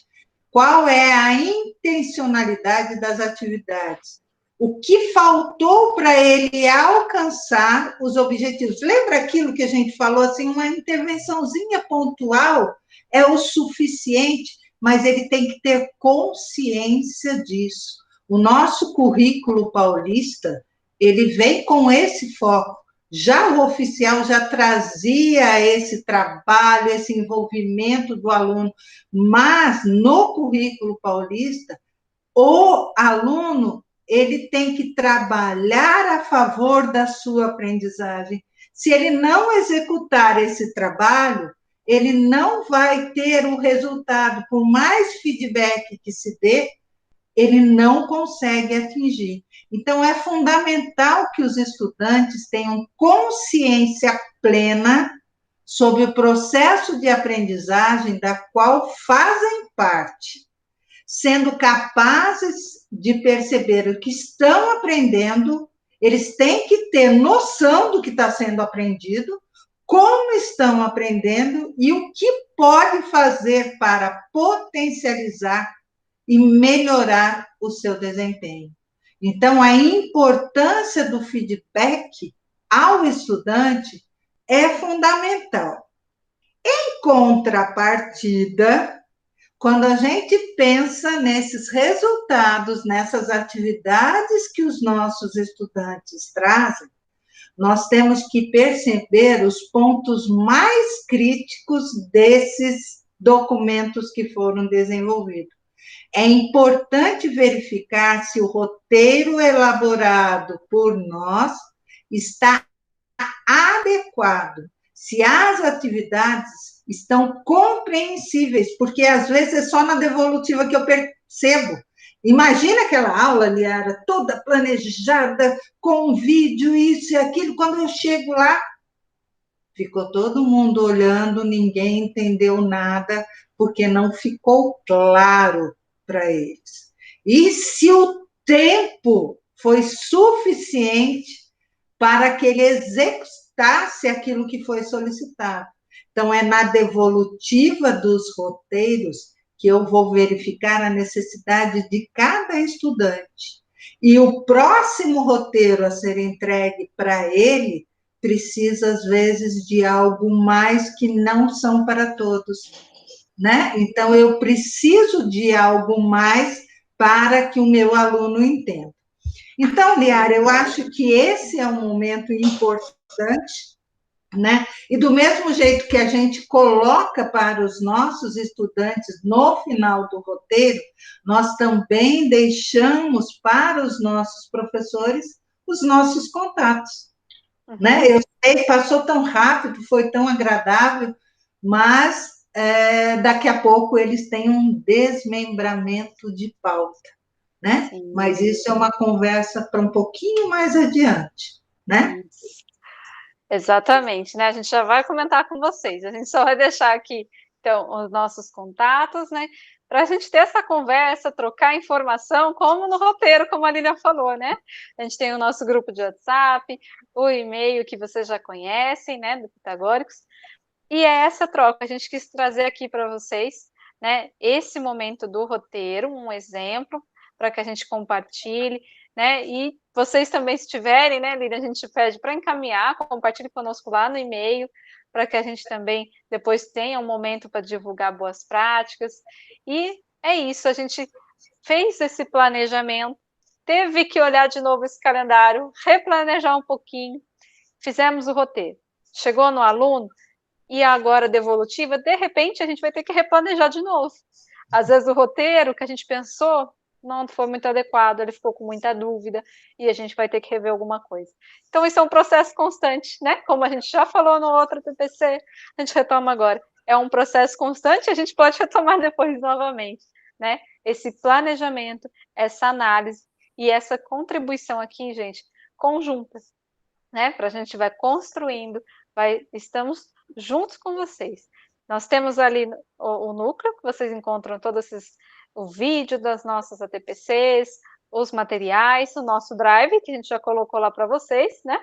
qual é a intencionalidade das atividades, o que faltou para ele alcançar os objetivos. Lembra aquilo que a gente falou, assim, uma intervençãozinha pontual é o suficiente, mas ele tem que ter consciência disso. O nosso currículo paulista, ele vem com esse foco. Já o oficial já trazia esse trabalho, esse envolvimento do aluno, mas no currículo paulista, o aluno ele tem que trabalhar a favor da sua aprendizagem. Se ele não executar esse trabalho, ele não vai ter o resultado, por mais feedback que se dê, ele não consegue atingir. Então, é fundamental que os estudantes tenham consciência plena sobre o processo de aprendizagem da qual fazem parte, sendo capazes de perceber o que estão aprendendo, eles têm que ter noção do que está sendo aprendido, como estão aprendendo e o que pode fazer para potencializar e melhorar o seu desempenho. Então, a importância do feedback ao estudante é fundamental. Em contrapartida, quando a gente pensa nesses resultados, nessas atividades que os nossos estudantes trazem, nós temos que perceber os pontos mais críticos desses documentos que foram desenvolvidos. É importante verificar se o roteiro elaborado por nós está adequado, se as atividades estão compreensíveis, porque às vezes é só na devolutiva que eu percebo. Imagina aquela aula, Liara, toda planejada, com vídeo, isso e aquilo, quando eu chego lá, ficou todo mundo olhando, ninguém entendeu nada, porque não ficou claro para eles. E se o tempo foi suficiente para que ele executasse aquilo que foi solicitado. Então, é na devolutiva dos roteiros que eu vou verificar a necessidade de cada estudante. E o próximo roteiro a ser entregue para ele precisa, às vezes, de algo mais que não são para todos, né? Então, eu preciso de algo mais para que o meu aluno entenda. Então, Liara, eu acho que esse é um momento importante, né? E do mesmo jeito que a gente coloca para os nossos estudantes no final do roteiro, nós também deixamos para os nossos professores os nossos contatos, né? Eu sei, passou tão rápido, foi tão agradável, mas daqui a pouco eles têm um desmembramento de pauta, né? Sim. Mas isso é uma conversa para um pouquinho mais adiante, né? Exatamente, né? A gente já vai comentar com vocês. A gente só vai deixar aqui, então, os nossos contatos, né? Para a gente ter essa conversa, trocar informação, como no roteiro, como a Lilian falou, né? A gente tem o nosso grupo de WhatsApp, o e-mail que vocês já conhecem, né? Do Pitagóricos. E é essa troca, a gente quis trazer aqui para vocês, né? Esse momento do roteiro, um exemplo, para que a gente compartilhe, né? E vocês também, se tiverem, né, Lilian, a gente pede para encaminhar, compartilhe conosco lá no e-mail, para que a gente também depois tenha um momento para divulgar boas práticas. E é isso, a gente fez esse planejamento, teve que olhar de novo esse calendário, replanejar um pouquinho, fizemos o roteiro. Chegou no aluno, e agora devolutiva, de repente a gente vai ter que replanejar de novo. Às vezes o roteiro que a gente pensou não foi muito adequado, ele ficou com muita dúvida, e a gente vai ter que rever alguma coisa. Então, isso é um processo constante, né? Como a gente já falou no outro TPC, a gente retoma agora. É um processo constante, a gente pode retomar depois novamente, né? Esse planejamento, essa análise e essa contribuição aqui, gente, conjunta, né? Para a gente vai construindo, estamos juntos com vocês. Nós temos ali o núcleo, que vocês encontram todos o vídeo das nossas ATPCs, os materiais, o nosso drive, que a gente já colocou lá para vocês, né?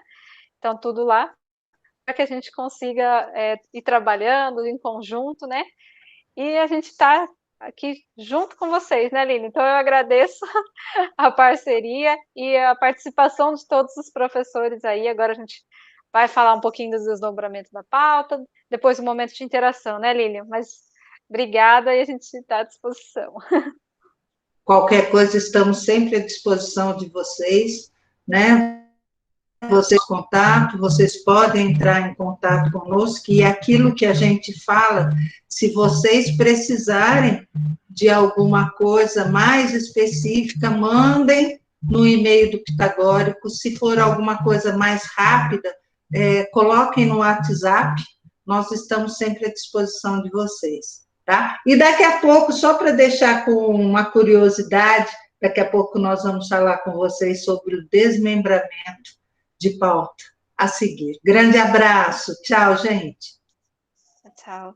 Então, tudo lá, para que a gente consiga ir trabalhando em conjunto, né? E a gente está aqui junto com vocês, né, Lili? Então, eu agradeço a parceria e a participação de todos os professores aí. Agora a gente vai falar um pouquinho dos desdobramentos da pauta, depois um momento de interação, né, Lilian? Mas obrigada e a gente está à disposição. Qualquer coisa, estamos sempre à disposição de vocês, né? Vocês contato, vocês podem entrar em contato conosco, e aquilo que a gente fala, se vocês precisarem de alguma coisa mais específica, mandem no e-mail do Pitagórico. Se for alguma coisa mais rápida, coloquem no WhatsApp, nós estamos sempre à disposição de vocês, tá? E daqui a pouco, só para deixar com uma curiosidade, daqui a pouco nós vamos falar com vocês sobre o desmembramento de pauta a seguir. Grande abraço, tchau, gente. Tchau.